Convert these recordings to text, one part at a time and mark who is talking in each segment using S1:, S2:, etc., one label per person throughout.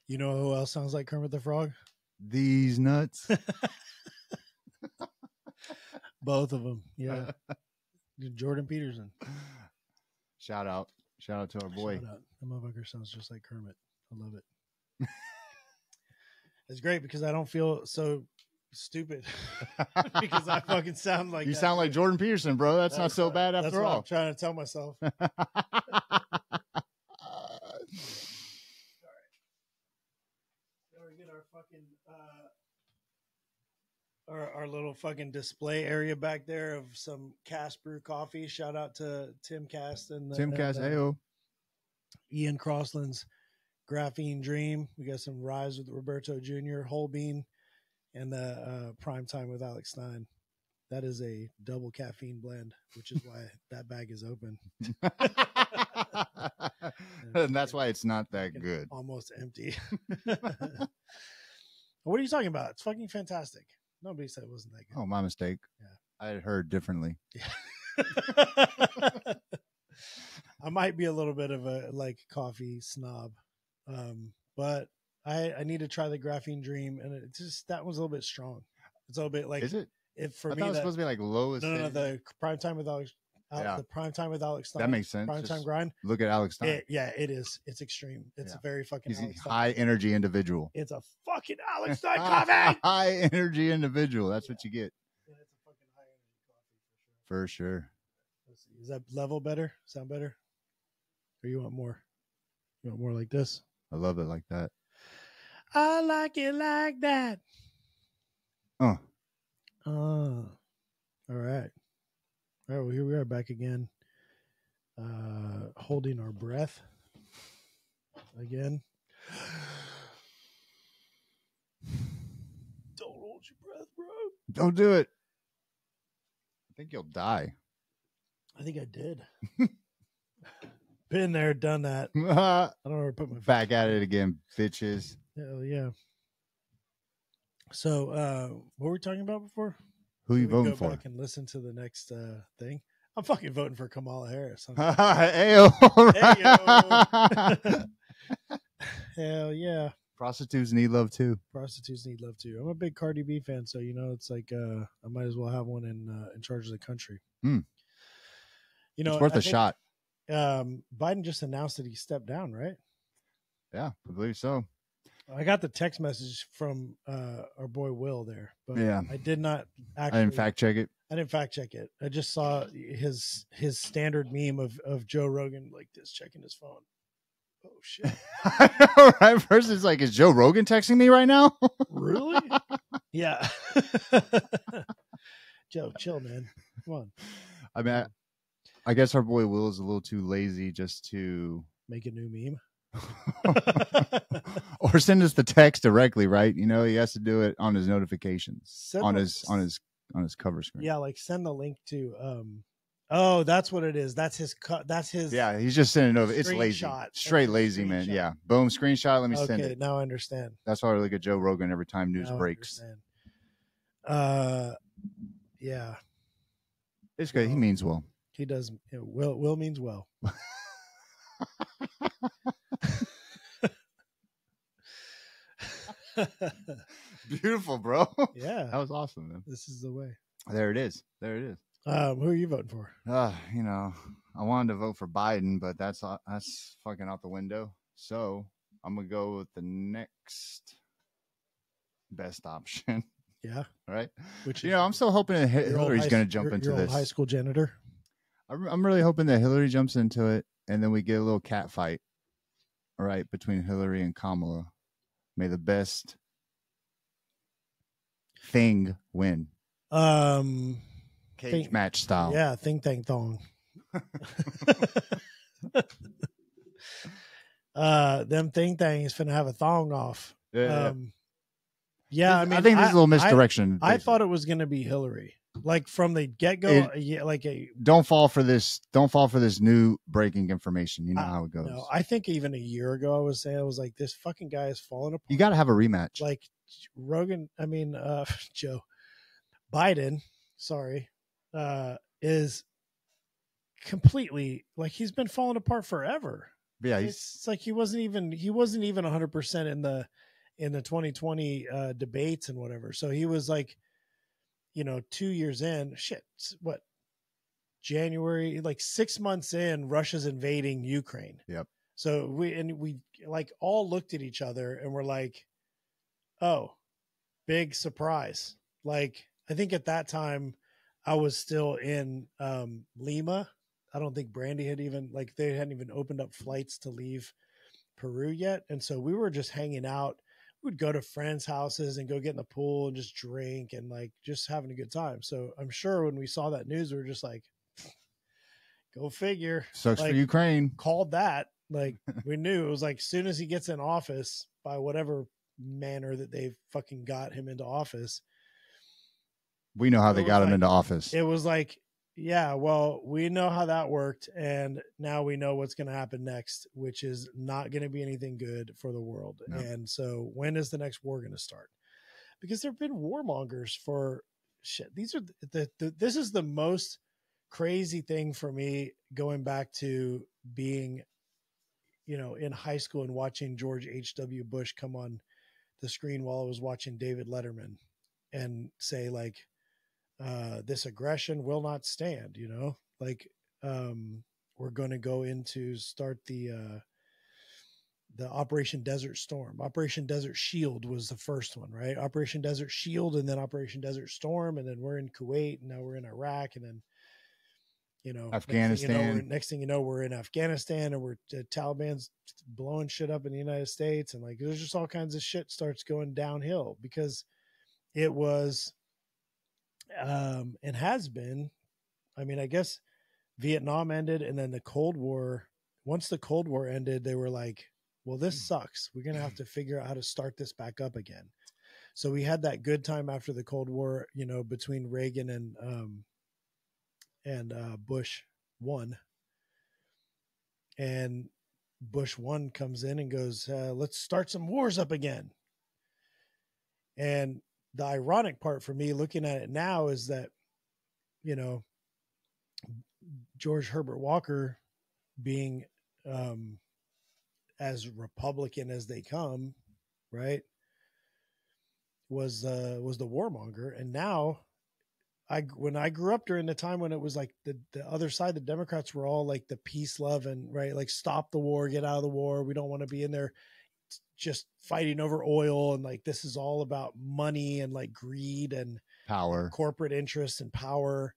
S1: You know who else sounds like Kermit the Frog?
S2: These nuts.
S1: Both of them. Yeah. Jordan Peterson.
S2: Shout out to our boy.
S1: Shout out. That motherfucker sounds just like Kermit. I love it. It's great because I don't feel so stupid because I fucking sound like
S2: you sound like Jordan Peterson, bro. That's not so bad after all.
S1: I'm trying to tell myself. Get our fucking our little fucking display area back there of some Cast Brew coffee. Shout out to Tim Cast and Ian Crossland's Graphene Dream. We got some Rise with Roberto Jr., Whole Bean, and Prime Time with Alex Stein. That is a double caffeine blend, which is why that bag is open.
S2: And that's why it's not that good.
S1: Almost empty. What are you talking about? It's fucking fantastic. Nobody said it wasn't that good.
S2: Oh, my mistake.
S1: Yeah.
S2: I had heard differently.
S1: Yeah. I might be a little bit of a coffee snob. But I need to try the Graphene Dream, and it just, that one's a little bit strong. It's a little bit like,
S2: is it?
S1: For
S2: I
S1: me,
S2: thought it was supposed to be like lowest.
S1: No, the Prime Time with Alex. The Prime Time with Alex Stein.
S2: That makes sense.
S1: Prime Time grind.
S2: Look at Alex Stein.
S1: It is. It's extreme. It's a very fucking.
S2: He's a high energy individual.
S1: It's a fucking Alex Stein coffee.
S2: High energy individual. That's what you get.
S1: Yeah, it's a fucking high energy coffee
S2: for sure.
S1: Let's see. Is that level better? Sound better? Or you want more? You want more like this?
S2: I love it like that.
S1: I like it like that. All right. All right, well, here we are back again. Holding our breath again. Don't hold your breath, bro.
S2: Don't do it. I think you'll die.
S1: I think I did. Been there, done that. I don't know where to put my
S2: back at it again, bitches.
S1: Hell yeah. So, what were we talking about before?
S2: Who are you voting for?
S1: Go back and listen to the next thing. I'm fucking voting for Kamala Harris.
S2: Ayo.
S1: Ayo. Hell yeah.
S2: Prostitutes need love too.
S1: Prostitutes need love too. I'm a big Cardi B fan, so it's like I might as well have one in charge of the country.
S2: You know, it's worth a shot.
S1: Biden just announced that he stepped down, right?
S2: Yeah, I believe so.
S1: I got the text message from our boy Will there, but
S2: yeah,
S1: I did not actually.
S2: I didn't fact check it.
S1: I didn't fact check it. I just saw his standard meme of Joe Rogan like this, checking his phone. Oh shit!
S2: I know, right? First, it's like, is Joe Rogan texting me right now?
S1: Really? Yeah. Joe, chill, man. Come on.
S2: I mean, I guess our boy Will is a little too lazy just to
S1: make a new meme.
S2: Or send us the text directly, right? You know, he has to do it on his notifications, on his cover screen.
S1: Yeah, like send the link to oh, that's what it is. That's his
S2: yeah, he's just sending it over. It's lazy. Straight lazy, man. Yeah. Boom, screenshot. Let me send it.
S1: Now I understand.
S2: That's why I look at Joe Rogan every time news breaks.
S1: Yeah.
S2: It's good. He means well.
S1: He does. Will means well.
S2: Beautiful, bro.
S1: Yeah,
S2: that was awesome, man.
S1: This is the way.
S2: There it is. There it is.
S1: Who are you voting for?
S2: You know, I wanted to vote for Biden, but that's fucking out the window. So I'm gonna go with the next best option.
S1: Yeah.
S2: All right.
S1: Which
S2: I'm still hoping that Hillary's going to jump into this.
S1: High school janitor.
S2: I'm really hoping that Hillary jumps into it, and then we get a little cat fight. All right, between Hillary and Kamala. May the best thing win. Cage match style.
S1: Yeah, thing tang thong. Them thing thang is finna have a thong off. Yeah, I mean,
S2: I think there's a little misdirection.
S1: I thought it was gonna be Hillary, like from the get go.
S2: Don't fall for this. Don't fall for this new breaking information. You know how it goes.
S1: No, I think even a year ago, I was like, this fucking guy is falling apart.
S2: You got to have a rematch.
S1: Like Rogan, Joe Biden. Sorry, is completely like he's been falling apart forever.
S2: But yeah,
S1: it's like he wasn't even 100% in the 2020 debates and whatever. So he was like, 2 years in, what, January, like 6 months in, Russia's invading Ukraine.
S2: Yep.
S1: So we like all looked at each other and were like, oh, big surprise. Like, I think at that time I was still in Lima. I don't think Brandy had even, like, they hadn't even opened up flights to leave Peru yet. And so we were just hanging out. We'd go to friends' houses and go get in the pool and just drink and like just having a good time. So I'm sure when we saw that news, we were just like, go figure.
S2: Sucks
S1: like,
S2: for Ukraine.
S1: Called that. Like, we knew it was like, as soon as he gets in office, by whatever manner that they fucking got him into office,
S2: we know how they got him into office.
S1: It was like, yeah, well, we know how that worked, and now we know what's going to happen next, which is not going to be anything good for the world. No. And so when is the next war going to start? Because there have been warmongers for shit. These are this is the most crazy thing for me, going back to being, in high school and watching George H.W. Bush come on the screen while I was watching David Letterman and say, like, this aggression will not stand, like, we're going to go into start the Operation Desert Storm. Operation Desert Shield was the first one, right? Operation Desert Shield, and then Operation Desert Storm, and then we're in Kuwait, and now we're in Iraq, and then,
S2: Afghanistan.
S1: Next thing you know, we're in Afghanistan, and we're Taliban's blowing shit up in the United States, and like there's just all kinds of shit starts going downhill because it was and has been. I mean, I guess Vietnam ended, and then the Cold War. Once the Cold War ended, they were like, well, this sucks. We're going to have to figure out how to start this back up again. So we had that good time after the Cold War, between Reagan and Bush 1. And Bush 1 comes in and goes, let's start some wars up again. And the ironic part for me looking at it now is that, George Herbert Walker, being as Republican as they come, right, was the warmonger. And now, when I grew up during the time when it was like the other side, the Democrats were all like the peace, love, and right, like stop the war, get out of the war. We don't want to be in there just fighting over oil, and like this is all about money and like greed and
S2: power,
S1: and corporate interests and power.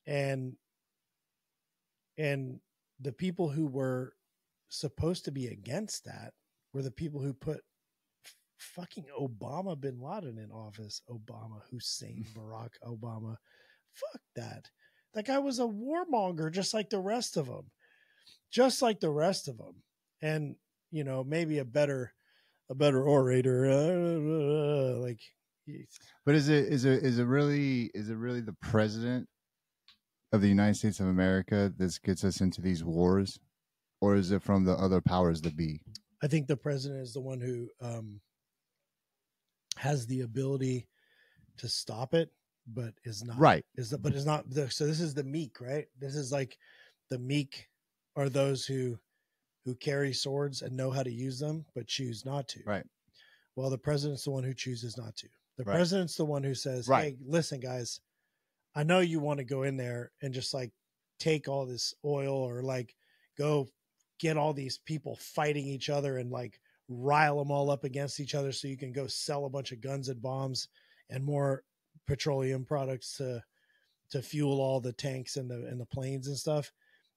S1: And the people who were supposed to be against that were the people who put fucking Obama bin Laden in office. Obama, Hussein, Barack Obama. Fuck that. That guy was a warmonger just like the rest of them. And, maybe a better orator. Like,
S2: but is it really the president of the United States of America that gets us into these wars, or is it from the other powers that be?
S1: I think the president is the one who has the ability to stop it, but is not
S2: right.
S1: So this is the meek, right? This is like the meek are those who carry swords and know how to use them, but choose not to.
S2: Right.
S1: Well, the president's the one who chooses not to. The
S2: right.
S1: president's the one who says,
S2: right.
S1: hey, listen, guys, I know you want to go in there and just like take all this oil or like go get all these people fighting each other and like rile them all up against each other so you can go sell a bunch of guns and bombs and more petroleum products to fuel all the tanks and the planes and stuff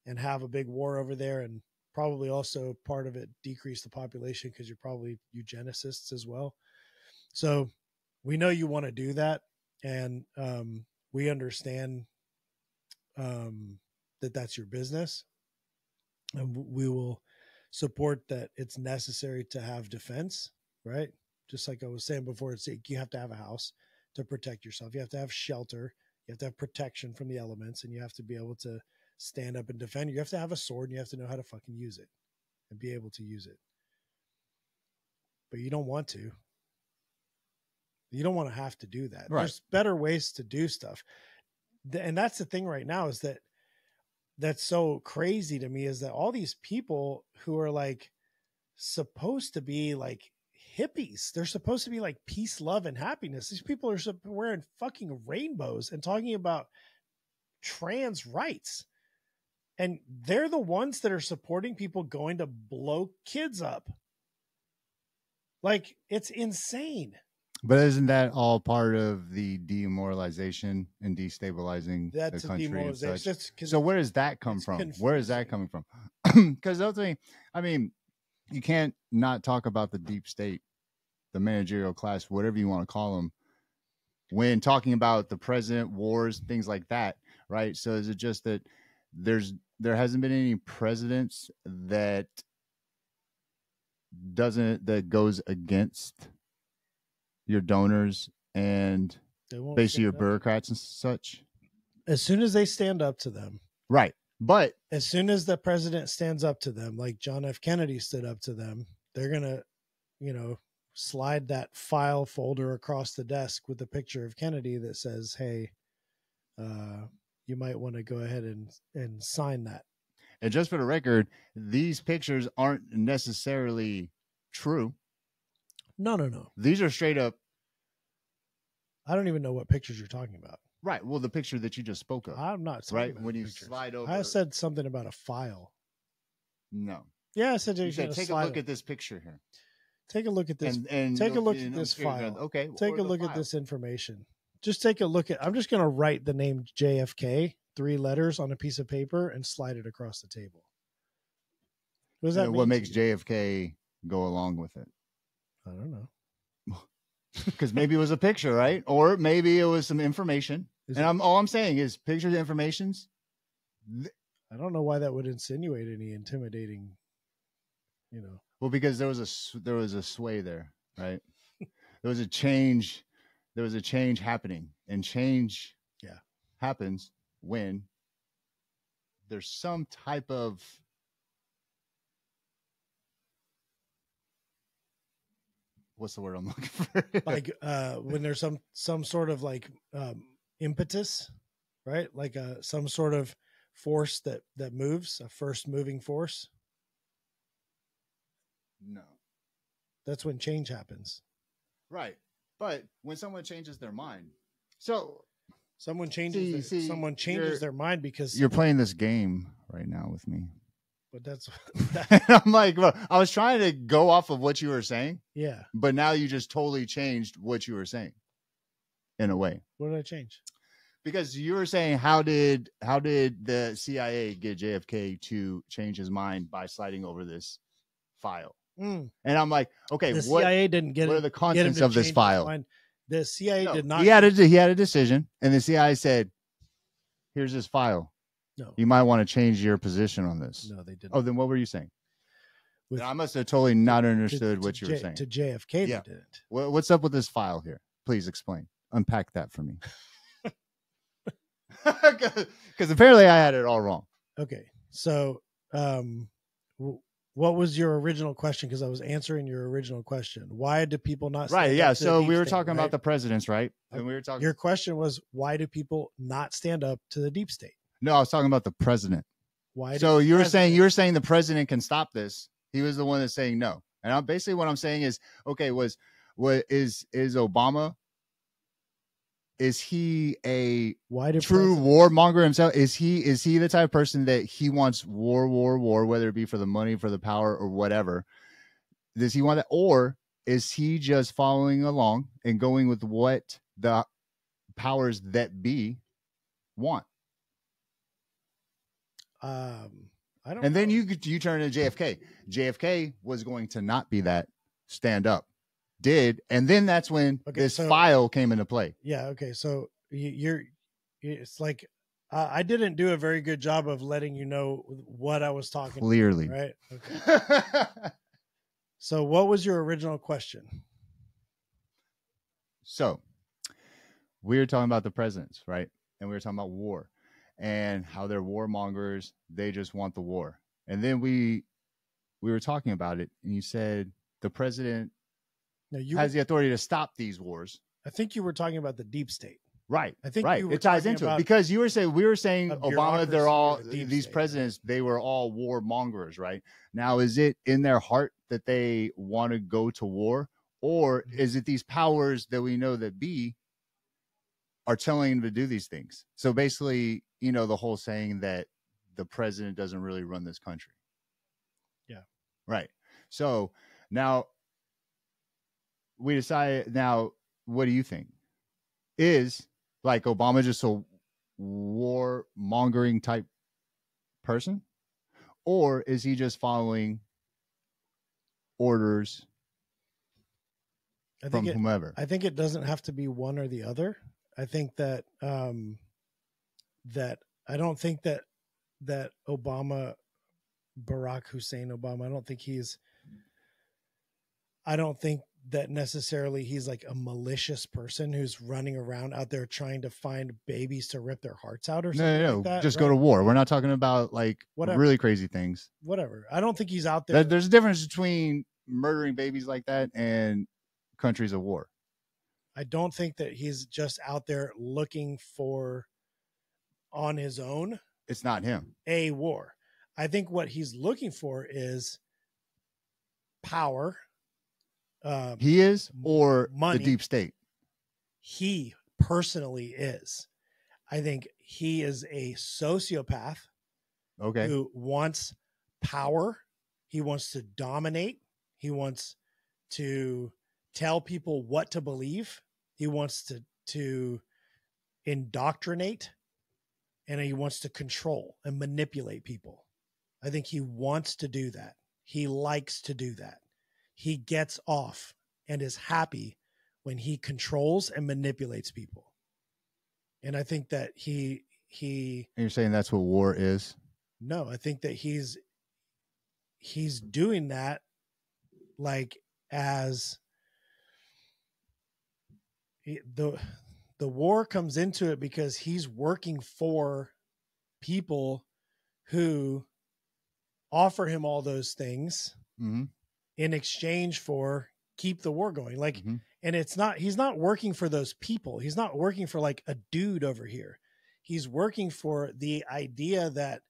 S1: and have a big war over there, and probably also part of it decrease the population because you're probably eugenicists as well. So we know you want to do that, and we understand that that's your business, and we will support that it's necessary to have defense, right? Just like I was saying before, it's like you have to have a house to protect yourself. You have to have shelter. You have to have protection from the elements, and you have to be able to stand up and defend. You have to have a sword, and you have to know how to fucking use it and be able to use it. But you don't want to. You don't want to have to do that.
S2: Right.
S1: There's better ways to do stuff. And that's the thing right now is that that's so crazy to me is that all these people who are like supposed to be like hippies, they're supposed to be like peace, love, and happiness. These people are wearing fucking rainbows and talking about trans rights. And they're the ones that are supporting people going to blow kids up. Like, it's insane.
S2: But isn't that all part of the demoralization and destabilizing the country and such? So where does that come from? Confusing. Where is that coming from? Because ultimately, I mean, you can't not talk about the deep state, the managerial class, whatever you want to call them, when talking about the president, wars, things like that, right? So is it just that there hasn't been any presidents that goes against your donors and basically your bureaucrats and such?
S1: As soon as they stand up to them.
S2: Right. But
S1: as soon as the president stands up to them, like John F. Kennedy stood up to them, they're going to, slide that file folder across the desk with a picture of Kennedy that says, hey, you might want to go ahead and sign that.
S2: And just for the record, these pictures aren't necessarily true.
S1: No.
S2: These are straight up.
S1: I don't even know what pictures you're talking about.
S2: Right. Well, the picture that you just spoke of.
S1: I'm not.
S2: Right. When you slide over.
S1: I said something about a file.
S2: No.
S1: Yeah, I said,
S2: take a look at this picture here.
S1: Take a look at this. And take a look at this file.
S2: Okay.
S1: Take a look at this information. Just take a look at. I'm just going to write the name JFK, 3 letters on a piece of paper, and slide it across the table. What does that mean?
S2: What makes JFK go along with it?
S1: I don't know.
S2: Because maybe it was a picture, right? Or maybe it was some information. All I'm saying is pictures and informations.
S1: I don't know why that would insinuate any intimidating,
S2: Well, because there was a sway there, right? There was a change. There was a change happening, and change happens when there's some type of what's the word I'm looking for?
S1: Like when there's some sort of like impetus, right? Like some sort of force that moves, a first moving force.
S2: No.
S1: That's when change happens.
S2: Right. But when someone changes their mind. So
S1: someone changes their mind because
S2: you're playing this game right now with me.
S1: But that's
S2: I'm like, well, I was trying to go off of what you were saying.
S1: Yeah.
S2: But now you just totally changed what you were saying in a way.
S1: What did I change?
S2: Because you were saying how did the CIA get JFK to change his mind by sliding over this file? And I'm like, okay,
S1: the CIA didn't get
S2: what are the contents of this file?
S1: The CIA did not.
S2: He had a decision, and the CIA said, "Here's this file.
S1: No,
S2: you might want to change your position on this."
S1: No, they didn't.
S2: Oh, then what were you saying? I must have totally not understood what you were saying.
S1: To JFK, they didn't.
S2: What's up with this file here? Please explain. Unpack that for me. Because apparently I had it all wrong.
S1: Okay, so what was your original question? Because I was answering your original question. Why do people not?
S2: Right. Yeah. So we were talking about the presidents, right? And we were talking.
S1: Your question was, why do people not stand up to the deep state?
S2: No, I was talking about the president.
S1: Why?
S2: So you were saying the president can stop this. He was the one that's saying no. And basically what I'm saying is, okay, is Obama? Is he a true warmonger himself? Is he the type of person that he wants war, whether it be for the money, for the power, or whatever? Does he want that? Or is he just following along and going with what the powers that be want?
S1: I don't
S2: and
S1: know.
S2: Then you turn to JFK. JFK was going to not be that stand up. Did, and then that's when this file came into play.
S1: Yeah. Okay. So it's like I didn't do a very good job of letting you know what I was talking
S2: clearly
S1: about, right? Okay. So what was your original question?
S2: So we were talking about the presidents, right? And we were talking about war and how they're warmongers. They just want the war. And then we were talking about it, and you said the president has the authority to stop these wars.
S1: I think you were talking about the deep state.
S2: Right.
S1: I think
S2: right.
S1: you were
S2: It ties
S1: talking
S2: into it
S1: about
S2: because we were saying
S1: a
S2: Obama, they're
S1: bureaucracy
S2: all
S1: or a deep
S2: these
S1: state,
S2: presidents, they were all warmongers, right? Now, is it in their heart that they want to go to war, or
S1: Mhm.
S2: is it these powers that we know that be are telling them to do these things? So basically, you know, the whole saying that the president doesn't really run this country.
S1: Yeah.
S2: Right. So now we decide. Now, what do you think? Is like Obama just a warmongering type person, or is he just following orders from whomever?
S1: I think it doesn't have to be one or the other. I think that that I don't think that Obama, Barack Hussein Obama, I don't think that necessarily he's like a malicious person who's running around out there trying to find babies to rip their hearts out or something
S2: No.
S1: like that.
S2: Just go to war. We're not talking about like
S1: Whatever.
S2: really crazy things.
S1: Whatever. I don't think he's out there.
S2: There's a difference between murdering babies like that and countries of war.
S1: I don't think that he's just out there looking for, on his own,
S2: It's not him.
S1: a war. I think what he's looking for is power.
S2: He is, or
S1: money.
S2: the deep state.
S1: He personally is. I think he is a sociopath.
S2: Okay.
S1: Who wants power. He wants to dominate. He wants to tell people what to believe. He wants to indoctrinate, and he wants to control and manipulate people. I think he wants to do that. He likes to do that. He gets off and is happy when he controls and manipulates people. And I think that he
S2: And you're saying that's what war is?
S1: No, I think that he's doing that like as the war comes into it because he's working for people who offer him all those things in exchange for keep the war going. Like, and he's not working for those people. He's not working for like a dude over here. He's working for the idea that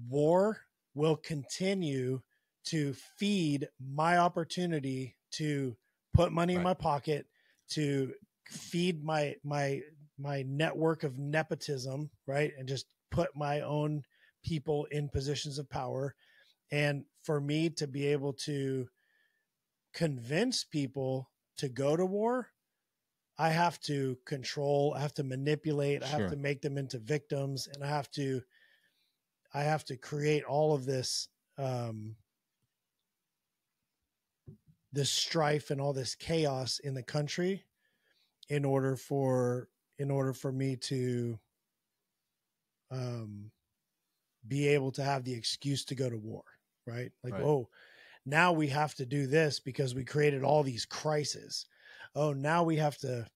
S1: war will continue to feed my opportunity to put money in my pocket, to feed my network of nepotism, right? And just put my own people in positions of power. And for me to be able to convince people to go to war, I have to control, I have to manipulate, I have to make them into victims, and I have to create all of this this strife and all this chaos in the country in order for me to be able to have the excuse to go to war, right? Like, oh, now we have to do this because we created all these crises. Oh, now we have to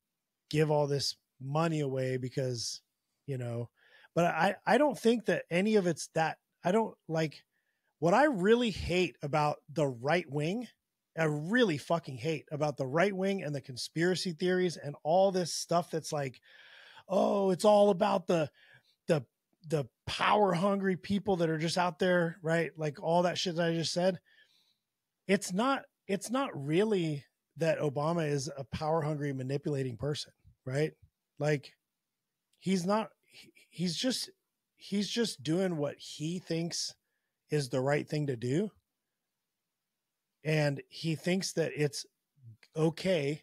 S1: give all this money away because, but I don't think that any of it's that. I don't like what I really hate about the right wing. I really fucking hate about the right wing and the conspiracy theories and all this stuff that's like, oh, it's all about the power hungry people that are just out there, right? Like all that shit that I just said. It's not really that Obama is a power hungry manipulating person, right? Like he's just doing what he thinks is the right thing to do. And he thinks that it's okay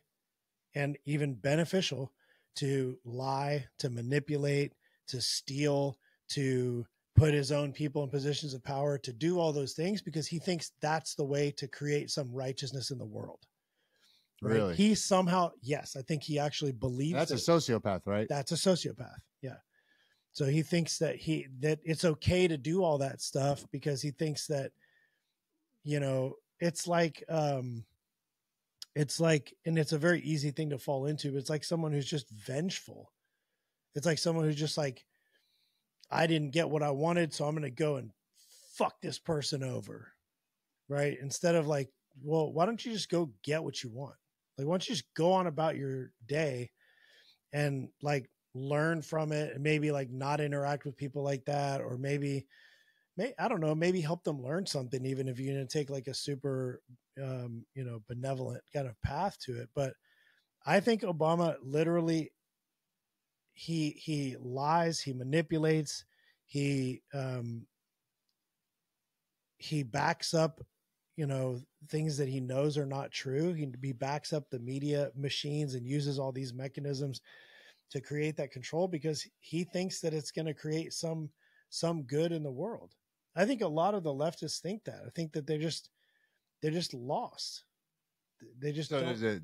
S1: and even beneficial to lie, to manipulate, to steal, to put his own people in positions of power, to do all those things because he thinks that's the way to create some righteousness in the world. Right?
S2: Really?
S1: He somehow, yes, I think he actually believes
S2: that's a sociopath, right?
S1: That's a sociopath. Yeah. So he thinks that it's okay to do all that stuff because he thinks that, it's like, and it's a very easy thing to fall into, but it's like someone who's just vengeful. It's like someone who's just like, I didn't get what I wanted, so I'm going to go and fuck this person over. Right. Instead of like, well, why don't you just go get what you want? Like, why don't you just go on about your day and like learn from it and maybe like not interact with people like that, or maybe I don't know, maybe help them learn something, even if you're going to take like a super, benevolent kind of path to it. But I think Obama literally, he lies, he manipulates, he backs up, things that he knows are not true. He backs up the media machines and uses all these mechanisms to create that control because he thinks that it's going to create some good in the world. I think a lot of the leftists think that. I think that they're just lost. They just
S2: So
S1: don't.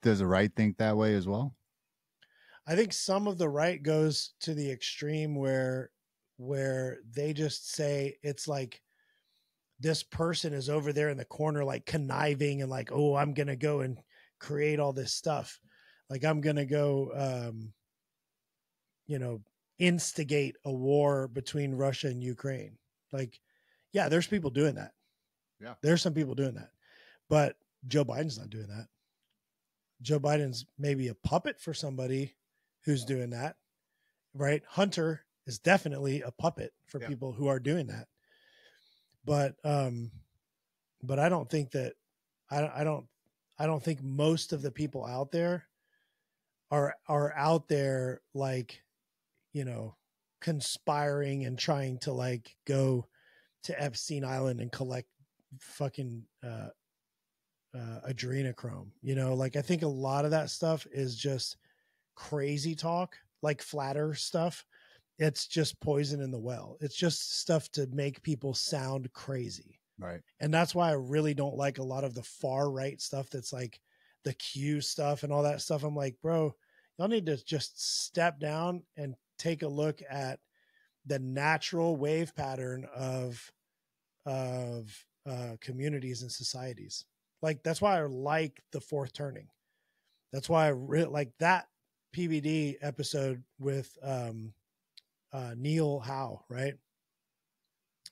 S2: does the right think that way as well?
S1: I think some of the right goes to the extreme where they just say it's like this person is over there in the corner, like conniving and like, oh, I'm going to go and create all this stuff. Like I'm going to go, instigate a war between Russia and Ukraine. Like, yeah, there's people doing that.
S2: Yeah.
S1: There's some people doing that, but Joe Biden's not doing that. Joe Biden's maybe a puppet for somebody who's doing that, right? Hunter is definitely a puppet for people who are doing that. But I don't think that I don't think most of the people out there are out there like, conspiring and trying to like go to Epstein Island and collect fucking adrenochrome. Like I think a lot of that stuff is just crazy talk, like flat earth stuff. It's just poison in the well. It's just stuff to make people sound crazy.
S2: Right.
S1: And that's why I really don't like a lot of the far right stuff that's like the Q stuff and all that stuff. I'm like, bro, y'all need to just step down and take a look at the natural wave pattern of communities and societies. Like, that's why I like the fourth turning. That's why I really like that PBD episode with Neil Howe, right?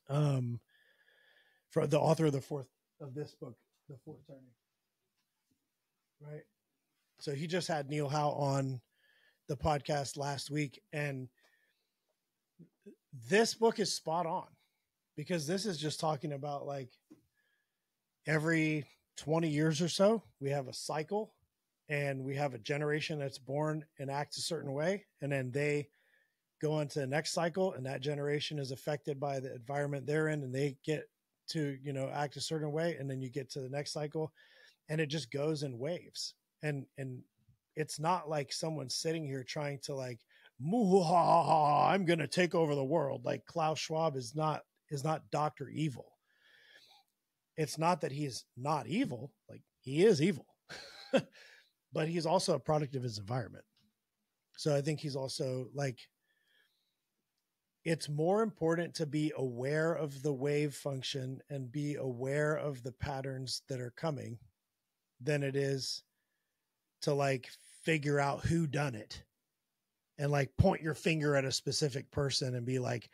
S1: For the author of this book, The Fourth Turning, right? So he just had Neil Howe on the podcast last week, and this book is spot on because this is just talking about like every 20 years or so, we have a cycle and we have a generation that's born and acts a certain way. And then they go into the next cycle and that generation is affected by the environment they're in and they get to, act a certain way. And then you get to the next cycle and it just goes in waves. And it's not like someone sitting here trying to like, I'm going to take over the world. Like Klaus Schwab is not Dr. Evil. It's not that he's not evil. Like he is evil, but he's also a product of his environment. So I think he's also like, it's more important to be aware of the wave function and be aware of the patterns that are coming than it is to like figure out who done it and like point your finger at a specific person and be like,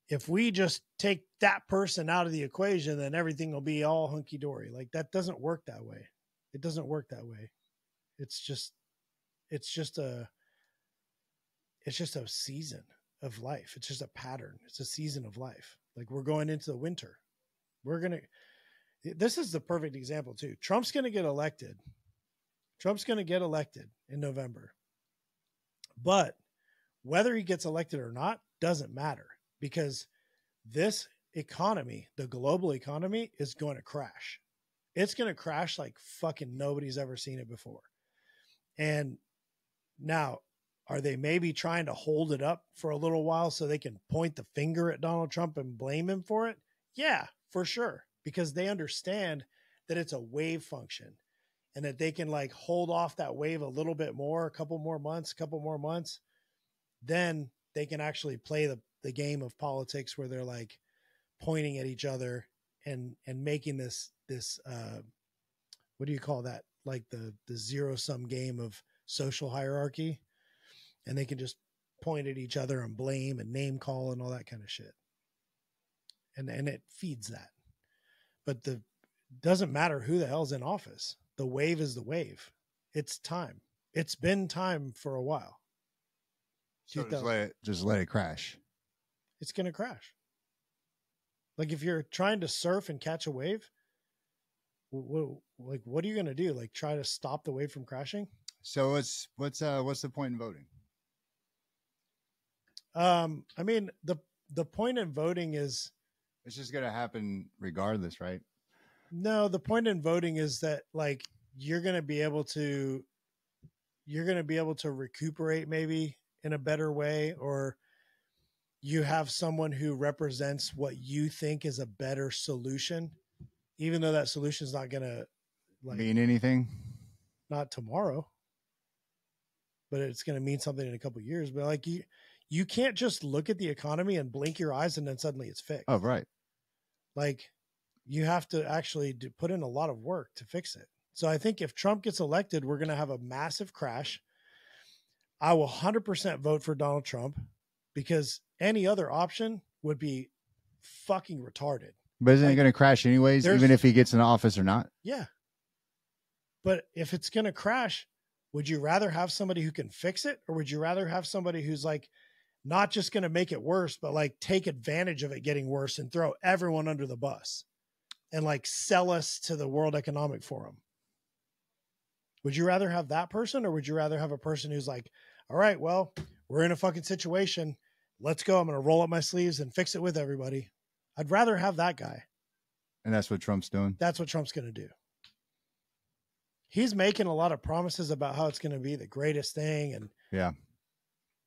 S1: if we just take that person out of the equation, then everything will be all hunky dory. Like that doesn't work that way. It doesn't work that way. It's just a season of life. It's just a pattern. It's a season of life. Like we're going into the winter. This is the perfect example too. Trump's going to get elected in November, but whether he gets elected or not doesn't matter because this economy, the global economy, is going to crash. It's going to crash like fucking nobody's ever seen it before. And now, are they maybe trying to hold it up for a little while so they can point the finger at Donald Trump and blame him for it? Yeah, for sure. Because they understand that it's a wave function and that they can like hold off that wave a little bit more, a couple more months. Then they can actually play the game of politics where they're like pointing at each other and making this what do you call that? Like the zero sum game of social hierarchy. And they can just point at each other and blame and name call and all that kind of shit. And it feeds that. But doesn't matter who the hell's in office. The wave is the wave. It's time. It's been time for a while.
S2: So just let it crash.
S1: It's going to crash. Like if you're trying to surf and catch a wave, what are you going to do? Like try to stop the wave from crashing?
S2: So what's the point in voting?
S1: I mean, the point in voting is
S2: it's just going to happen regardless, right?
S1: No, the point in voting is that like you're going to be able to recuperate maybe in a better way, or you have someone who represents what you think is a better solution, even though that solution is not going to
S2: mean anything.
S1: Not tomorrow, but it's going to mean something in a couple of years. But like you can't just look at the economy and blink your eyes and then suddenly it's fixed.
S2: Oh, right.
S1: Like you have to actually put in a lot of work to fix it. So I think if Trump gets elected, we're going to have a massive crash. I will 100% vote for Donald Trump because any other option would be fucking retarded.
S2: But isn't it going to crash anyways, even if he gets in office or not?
S1: Yeah. But if it's going to crash, would you rather have somebody who can fix it, or would you rather have somebody who's like not just going to make it worse, but like take advantage of it getting worse and throw everyone under the bus and like sell us to the World Economic Forum? Would you rather have that person, or would you rather have a person who's like, all right, well, we're in a fucking situation. Let's go. I'm going to roll up my sleeves and fix it with everybody. I'd rather have that guy.
S2: And that's what Trump's doing.
S1: That's what Trump's going to do. He's making a lot of promises about how it's going to be the greatest thing. And
S2: yeah.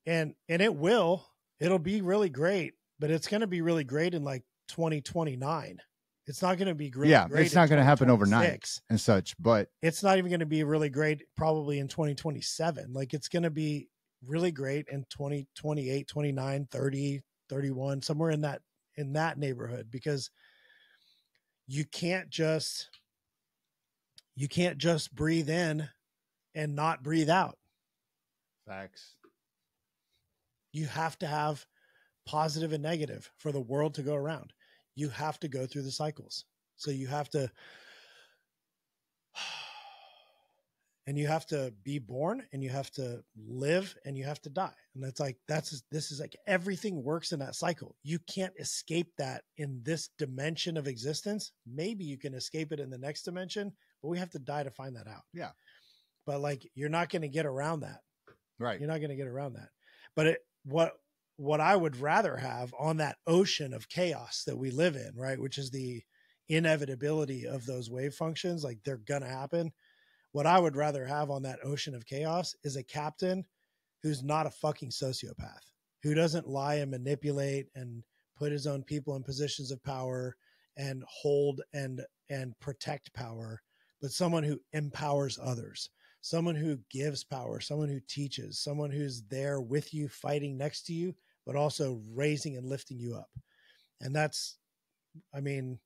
S1: And it'll be really great, but it's going to be really great in like 2029. It's not going to be great.
S2: Yeah. It's not going to happen overnight and such, but
S1: it's not even going to be really great probably in 2027. Like it's going to be really great in 2028, 29, 30, 31, somewhere in that neighborhood, because you can't just breathe in and not breathe out.
S2: Facts.
S1: You have to have positive and negative for the world to go around. You have to go through the cycles. So you have to, and you have to be born, and you have to live, and you have to die. And this is like everything works in that cycle. You can't escape that in this dimension of existence. Maybe you can escape it in the next dimension, but we have to die to find that out.
S2: Yeah.
S1: But like, you're not going to get around that.
S2: Right.
S1: You're not going to get around that. But what I would rather have on that ocean of chaos that we live in, right, which is the inevitability of those wave functions, like they're going to happen. What I would rather have on that ocean of chaos is a captain who's not a fucking sociopath, who doesn't lie and manipulate and put his own people in positions of power and hold and protect power, but someone who empowers others. Someone who gives power, someone who teaches, someone who's there with you, fighting next to you, but also raising and lifting you up. And that's, I mean,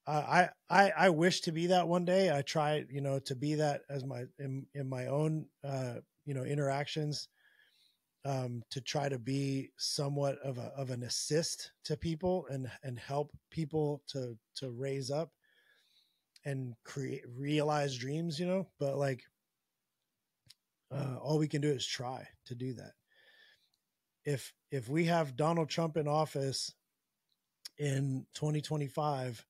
S1: I wish to be that one day. I try, to be that as in my own, interactions, to try to be somewhat of an assist to people and help people to raise up and realize dreams, but like, all we can do is try to do that. If we have Donald Trump in office in 2025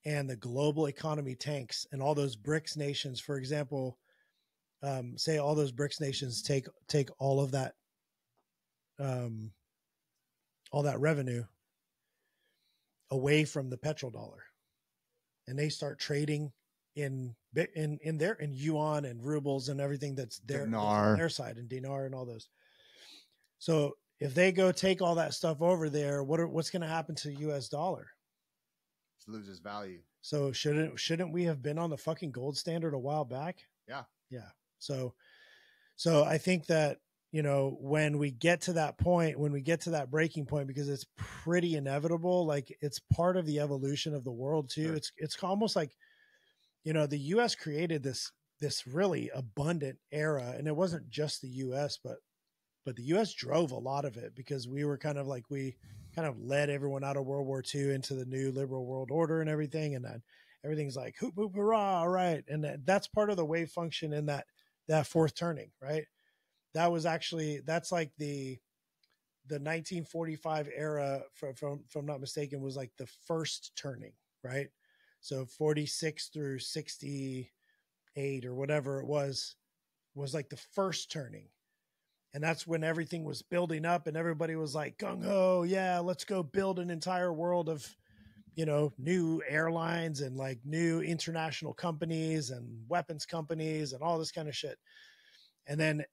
S1: and the global economy tanks and all those BRICS nations, for example, say all those BRICS nations take all of that, all that revenue away from the petrodollar, and they start trading in yuan and rubles and everything that's there on their side, and dinar and all those. So if they go take all that stuff over there, what's going to happen to the US dollar?
S2: It loses value. So
S1: shouldn't we have been on the fucking gold standard a while back?
S2: Yeah.
S1: Yeah. So I think that, when we get to that point, when we get to that breaking point, because it's pretty inevitable, like it's part of the evolution of the world too. Sure. It's almost like, the US created this really abundant era, and it wasn't just the US, but the US drove a lot of it, because we were kind of like, we kind of led everyone out of World War II into the new liberal world order and everything. And then everything's like, hoop, hoop, hurrah. All right. And that's part of the wave function in that fourth turning, right? that's like the 1945 era, from if I'm not mistaken, was like the first turning, right? So 46 through 68 or whatever it was like the first turning. And that's when everything was building up and everybody was like, gung ho, yeah, let's go build an entire world of, new airlines and like new international companies and weapons companies and all this kind of shit. And then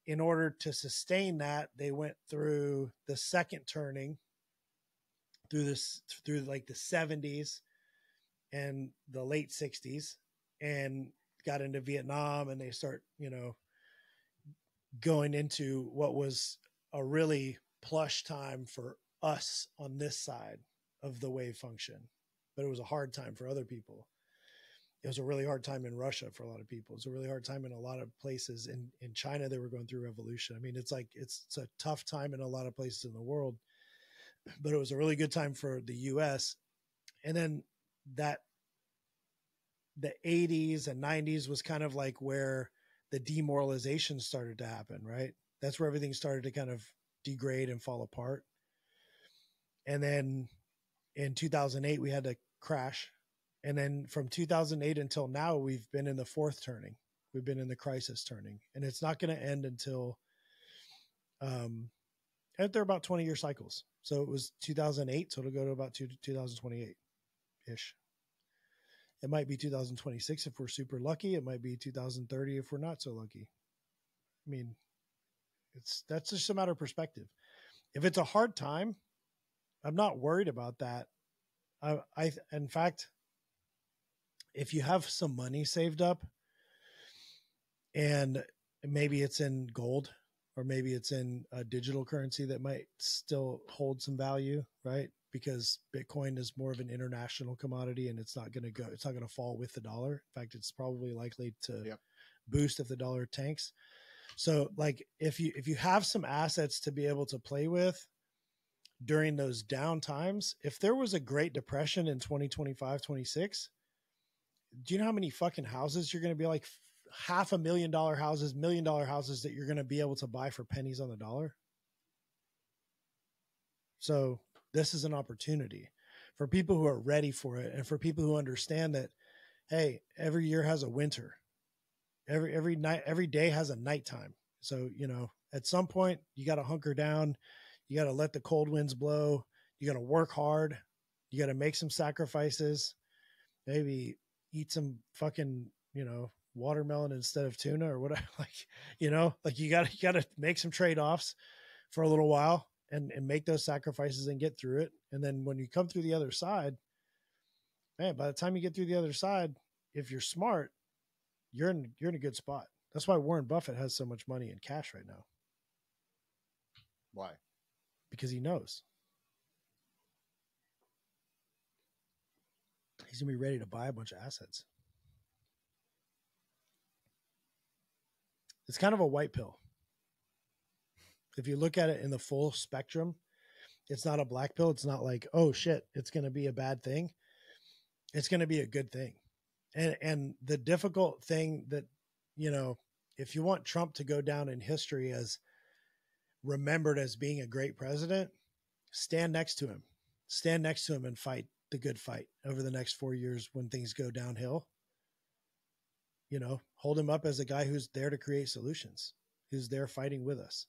S1: in order to sustain that, they went through the second turning through like the 70s and the late 60s, and got into Vietnam, and they start, going into what was a really plush time for us on this side of the wave function. But it was a hard time for other people. It was a really hard time in Russia for a lot of people. It's a really hard time in a lot of places. In China, they were going through revolution. I mean, it's a tough time in a lot of places in the world, but it was a really good time for the US. And then the 80s and 90s was kind of like where the demoralization started to happen, right? That's where everything started to kind of degrade and fall apart. And then in 2008, we had to crash. And then from 2008 until now, we've been in the fourth turning. We've been in the crisis turning. And it's not going to end until, they're about 20-year cycles. So it was 2008, so it'll go to about 2028-ish. It might be 2026 if we're super lucky. It might be 2030 if we're not so lucky. I mean, that's just a matter of perspective. If it's a hard time, I'm not worried about that. In fact, if you have some money saved up, and maybe it's in gold, or maybe it's in a digital currency that might still hold some value, right? Because Bitcoin is more of an international commodity, and it's not going to fall with the dollar. In fact, it's probably likely to boost if the dollar tanks. So like if you have some assets to be able to play with during those down times, if there was a Great Depression in 2025, 26, do you know how many fucking houses you're going to be like $500,000 houses, $1 million houses that you're going to be able to buy for pennies on the dollar? So this is an opportunity for people who are ready for it, and for people who understand that, hey, every year has a winter. Every day has a nighttime. So, at some point you got to hunker down. You got to let the cold winds blow. You got to work hard. You got to make some sacrifices. Maybe eat some fucking, watermelon instead of tuna or whatever. Like you got to make some trade-offs for a little while. And make those sacrifices and get through it. And then when you come through the other side, man, by the time you get through the other side, if you're smart, you're in a good spot. That's why Warren Buffett has so much money in cash right now.
S2: Why?
S1: Because he knows he's going to be ready to buy a bunch of assets. It's kind of a white pill. If you look at it in the full spectrum, it's not a black pill. It's not like, oh shit, it's going to be a bad thing. It's going to be a good thing. And the difficult thing that, if you want Trump to go down in history as remembered as being a great president, stand next to him and fight the good fight over the next 4 years when things go downhill. Hold him up as a guy who's there to create solutions, who's there fighting with us.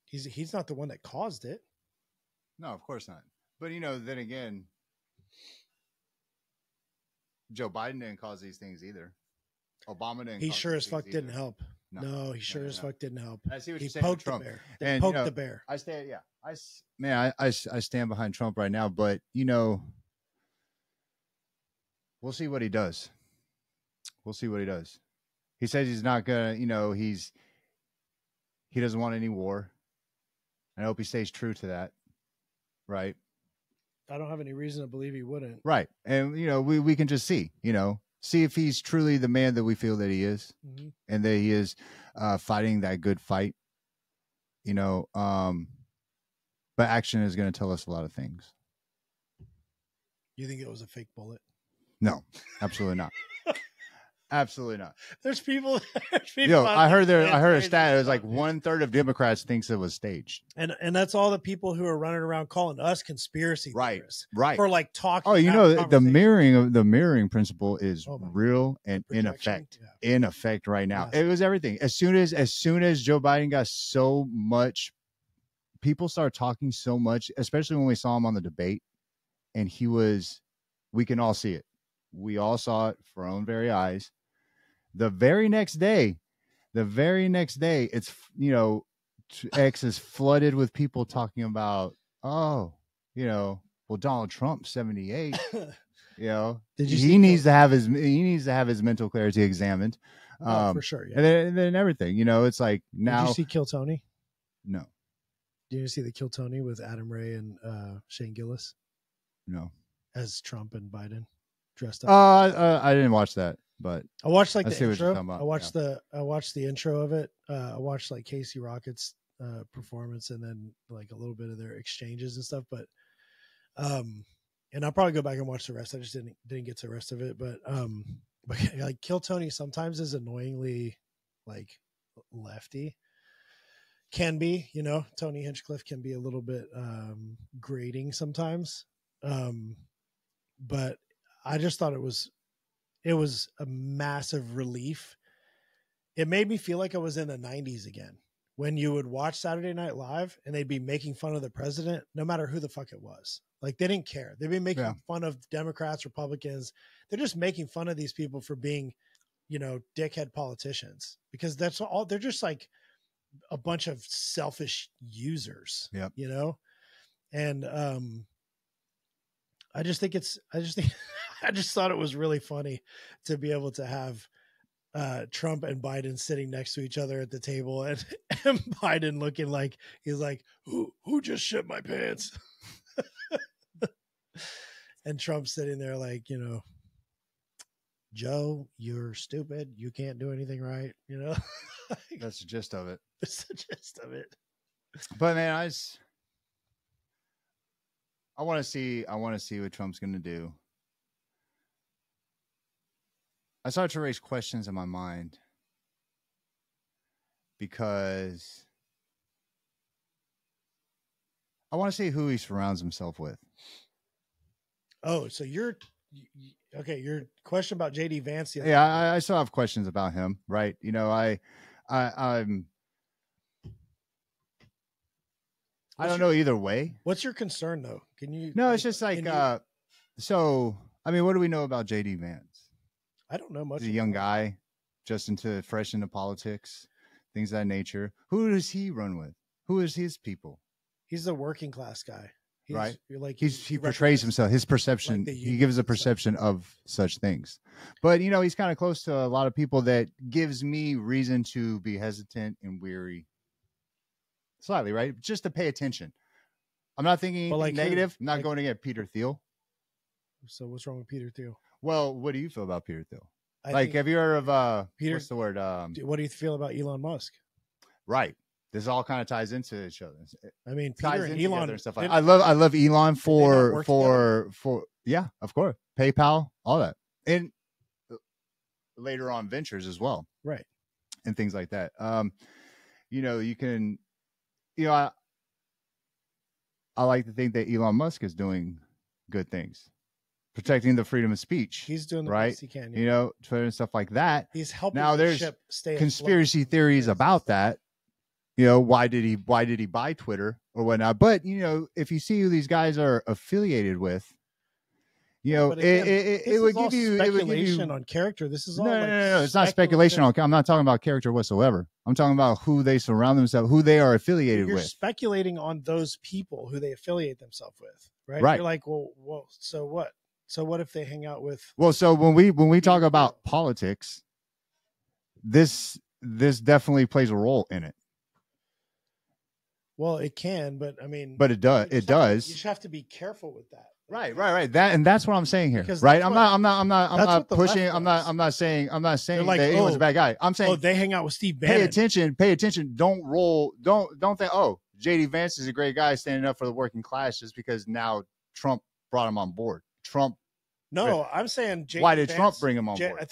S1: He's not the one that caused it.
S2: No, of course not. But, then again, Joe Biden didn't cause these things either. Obama didn't.
S1: He sure as fuck didn't help. No, he sure as fuck didn't help.
S2: I see what
S1: you're
S2: saying.
S1: Poked
S2: Trump.
S1: The bear.
S2: And
S1: poked the bear.
S2: I stand. Yeah, I stand behind Trump right now. But we'll see what he does. We'll see what he does. He says he's not gonna. He doesn't want any war. I hope he stays true to that. Right.
S1: I don't have any reason to believe he wouldn't.
S2: Right. And, we can just see if he's truly the man that we feel that he is, mm-hmm. and that he is fighting that good fight, but action is going to tell us a lot of things.
S1: You think it was a fake bullet?
S2: No, absolutely not. Absolutely not.
S1: There's people.
S2: Yo, I heard a
S1: crazy
S2: stat. It was like
S1: stuff,
S2: 1/3 of Democrats thinks it was staged.
S1: and that's all the people who are running around calling us conspiracy theorists,
S2: Right.
S1: For like talking.
S2: Oh, you know, the mirroring principle is real and in effect.
S1: Yeah.
S2: In effect right now.
S1: Yes.
S2: It was everything. As soon as Joe Biden got so much, people started talking so much, especially when we saw him on the debate, and we can all see it. We all saw it for our own very eyes. The very next day, it's, you know, X is flooded with people talking about, well, Donald Trump 78, you know, he needs to have his mental clarity examined.
S1: For sure. Yeah.
S2: And then everything, you know, it's like now.
S1: Did you see Kill Tony?
S2: No.
S1: Did you see the Kill Tony with Adam Ray and Shane Gillis?
S2: No.
S1: As Trump and Biden dressed up.
S2: I didn't watch that, but
S1: I watched like the intro.
S2: I
S1: watched the intro of it. I watched like Casey Rocket's performance and then like a little bit of their exchanges and stuff. But and I'll probably go back and watch the rest. I just didn't get to the rest of it. But like Kill Tony sometimes is annoyingly like lefty. Can be, you know, Tony Hinchcliffe can be a little bit grating sometimes. But I just thought it was a massive relief. It made me feel like I was in the 90s again, when you would watch Saturday Night Live and they'd be making fun of the president, no matter who the fuck it was. Like they didn't care. They'd be making fun of Democrats, Republicans. They're just making fun of these people for being, you know, dickhead politicians, because that's all. They're just like a bunch of selfish users, you know? And, I just thought it was really funny to be able to have Trump and Biden sitting next to each other at the table, and Biden looking like he's like, who just shit my pants? And Trump sitting there like, you know, Joe, you're stupid. You can't do anything right. You know,
S2: that's the gist of it.
S1: That's the gist of it.
S2: But man, I want to see what Trump's going to do. I started to raise questions in my mind because I want to see who he surrounds himself with. Oh,
S1: so your question about JD Vance.
S2: I still have questions about him, right? You know, I don't know either way.
S1: What's your concern though? Can you?
S2: No, it's just like, so, I mean, what do we know about JD Vance?
S1: I don't know much.
S2: He's a young guy, fresh into politics, things of that nature. Who does he run with? Who is his people?
S1: He's a working class guy.
S2: Right.
S1: Like
S2: he portrays himself, his perception. Like he gives a perception of such things, but you know, he's kind of close to a lot of people that gives me reason to be hesitant and weary. Slightly, right? Just to pay attention. I'm not thinking negative. I'm not going to get Peter Thiel.
S1: So what's wrong with Peter Thiel?
S2: Well, what do you feel about Peter Thiel? Have you heard of Peter? What's the word?
S1: What do you feel about Elon Musk?
S2: Right. This all kind of ties into each other.
S1: I mean, Peter and Elon
S2: and stuff like that. I love Elon for yeah, of course, PayPal, all that, and later on ventures as well,
S1: right,
S2: and things like that. You know, you can, you know, I like to think that Elon Musk is doing good things, protecting the freedom of speech.
S1: He's doing the
S2: right.
S1: best he can,
S2: you know, Twitter and stuff like that.
S1: He's helping.
S2: Now there's
S1: ship stay
S2: conspiracy theories about that. You know, why did he buy Twitter or whatnot? But you know, if you see who these guys are affiliated with, you know, it would give you
S1: speculation on character. This is all
S2: no. It's not speculation. I'm not talking about character whatsoever. I'm talking about who they surround themselves, who they are affiliated with.
S1: You're speculating on those people who they affiliate themselves with, right?
S2: Right.
S1: You're like, well, so what? So what if they hang out with?
S2: Well, so when we talk about politics, this definitely plays a role in it.
S1: Well, it can, but I mean,
S2: but it does. It does.
S1: You just have to be careful with that.
S2: Right. That's what I'm saying here. Right. I'm not pushing. I'm not saying like, that anyone's a bad guy. I'm saying
S1: they hang out with Steve Bannon.
S2: Pay attention. Don't think, JD Vance is a great guy standing up for the working class just because now Trump brought him on board. Trump
S1: No, I'm saying JD
S2: Why did
S1: Vance,
S2: Trump bring him on board?
S1: I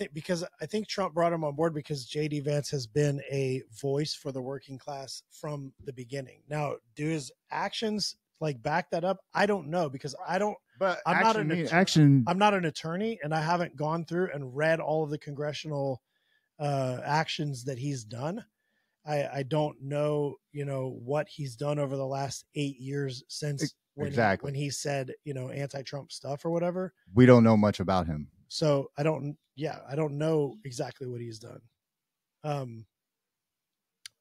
S1: think Trump brought him on board because JD Vance has been a voice for the working class from the beginning. Now, do his actions like back that up? I don't know because I'm not an attorney, and I haven't gone through and read all of the congressional actions that he's done. I don't know, what he's done over the last 8 years since when he said, anti-Trump stuff or whatever.
S2: We don't know much about him.
S1: So I don't know exactly what he's done.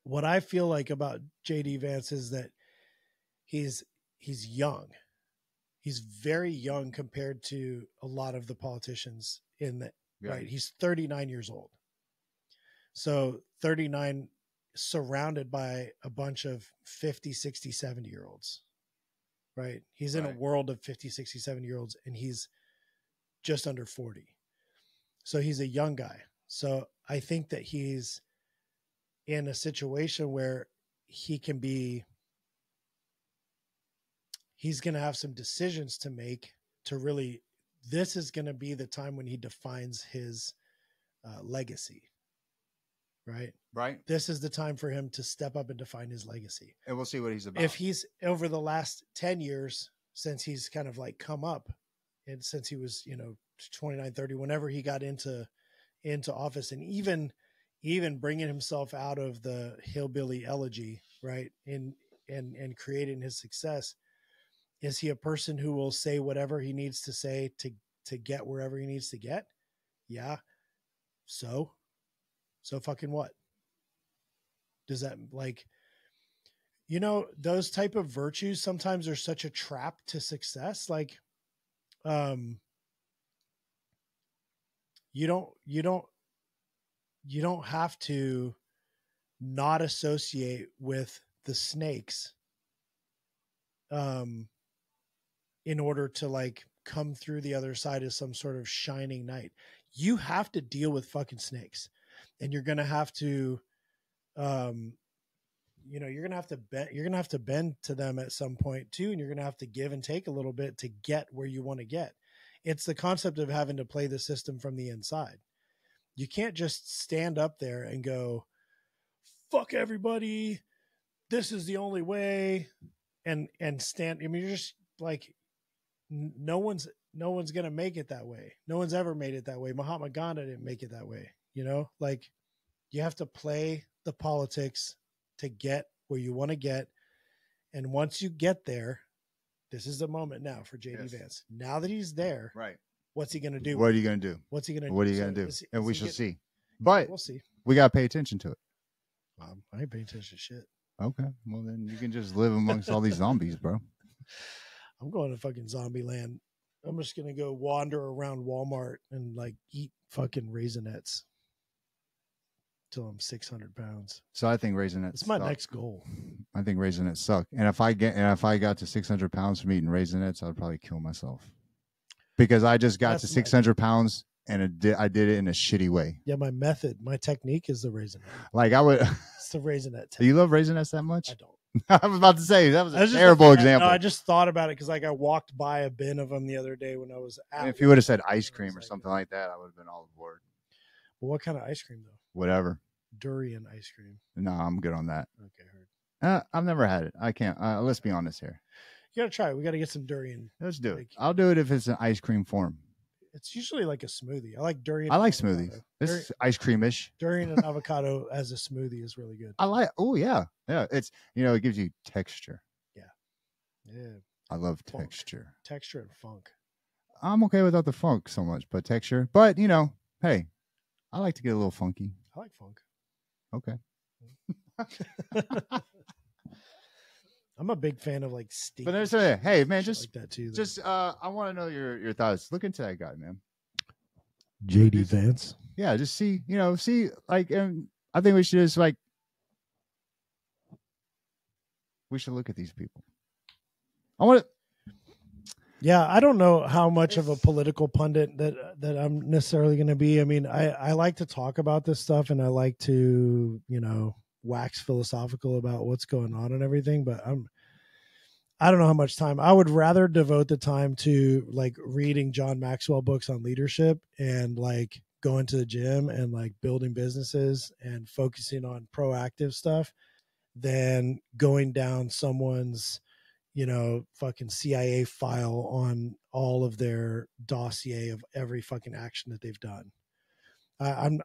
S1: What I feel like about JD Vance is that he's young. He's very young compared to a lot of the politicians right. He's 39 years old. So 39 surrounded by a bunch of 50, 60, 70-year-olds, right? He's in a world of 50, 60, 70-year-olds, and he's just under 40. So he's a young guy. So I think that he's in a situation where he's going to have some decisions to make this is going to be the time when he defines his legacy. Right. This is the time for him to step up and define his legacy.
S2: And we'll see what he's about.
S1: If he's over the last 10 years, since he's kind of like come up and since he was, 29, 30, whenever he got into office, and even bringing himself out of the hillbilly elegy, right. And creating his success. Is he a person who will say whatever he needs to say to get wherever he needs to get? Yeah. So fucking what? Does that those type of virtues sometimes are such a trap to success. Like, you don't have to not associate with the snakes, in order to come through the other side as some sort of shining knight. You have to deal with fucking snakes. And you're going to have to, you're going to have to bend to them at some point too. And you're going to have to give and take a little bit to get where you want to get. It's the concept of having to play the system from the inside. You can't just stand up there and go, fuck everybody. This is the only way. And stand. I mean, you're just like, no one's going to make it that way. No one's ever made it that way. Mahatma Gandhi didn't make it that way. You have to play the politics to get where you want to get. And once you get there, this is the moment now for JD Vance. Now that he's there,
S2: right?
S1: What's he going to do?
S2: What are you going to do?
S1: What's he going to do?
S2: What are you going to do? And we shall see. But
S1: we'll see.
S2: We got to pay attention to it.
S1: I ain't paying attention to shit.
S2: Okay. Well, then you can just live amongst all these zombies, bro.
S1: I'm going to fucking zombie land. I'm just going to go wander around Walmart and eat fucking Raisinets till I'm 600 pounds.
S2: So I think Raisinets.
S1: It's my next goal.
S2: I think Raisinets suck. And if I got to 600 pounds from eating Raisinets, I'd probably kill myself. Because I just got to 600 pounds and I did it in a shitty way.
S1: Yeah, my technique is the Raisinette. It's the Raisinette.
S2: Do you love Raisinets that much?
S1: I don't.
S2: I was about to say that was a terrible example.
S1: No, I just thought about it because I walked by a bin of them the other day when I was out.
S2: If you would have said ice cream or something like that, I would have been all aboard.
S1: Well, what kind of ice cream though?
S2: Whatever.
S1: Durian ice cream.
S2: No, I'm good on that.
S1: Okay, heard.
S2: I've never had it. I can't. Let's be honest here.
S1: You gotta try it. We gotta get some durian.
S2: Let's do it. I'll do it if it's an ice cream form.
S1: It's usually like a smoothie. I like durian.
S2: I like smoothies. This is ice creamish.
S1: Durian and avocado as a smoothie is really good.
S2: Oh yeah. It's, it gives you texture.
S1: Yeah.
S2: I love texture.
S1: Texture and funk.
S2: I'm okay without the funk so much, but texture. But hey, I like to get a little funky.
S1: I like funk.
S2: Okay.
S1: I'm a big fan of steak.
S2: But there's hey man, just
S1: like that too.
S2: I want to know your thoughts. Look into that guy, man.
S1: JD Vance.
S2: Yeah, just see, I think we should just we should look at these people.
S1: Yeah, I don't know how much of a political pundit that I'm necessarily going to be. I mean, I like to talk about this stuff and I like to, wax philosophical about what's going on and everything, but I don't know how much time. I would rather devote the time to like reading John Maxwell books on leadership and like going to the gym and like building businesses and focusing on proactive stuff than going down someone's, fucking CIA file on all of their dossier of every fucking action that they've done. I'm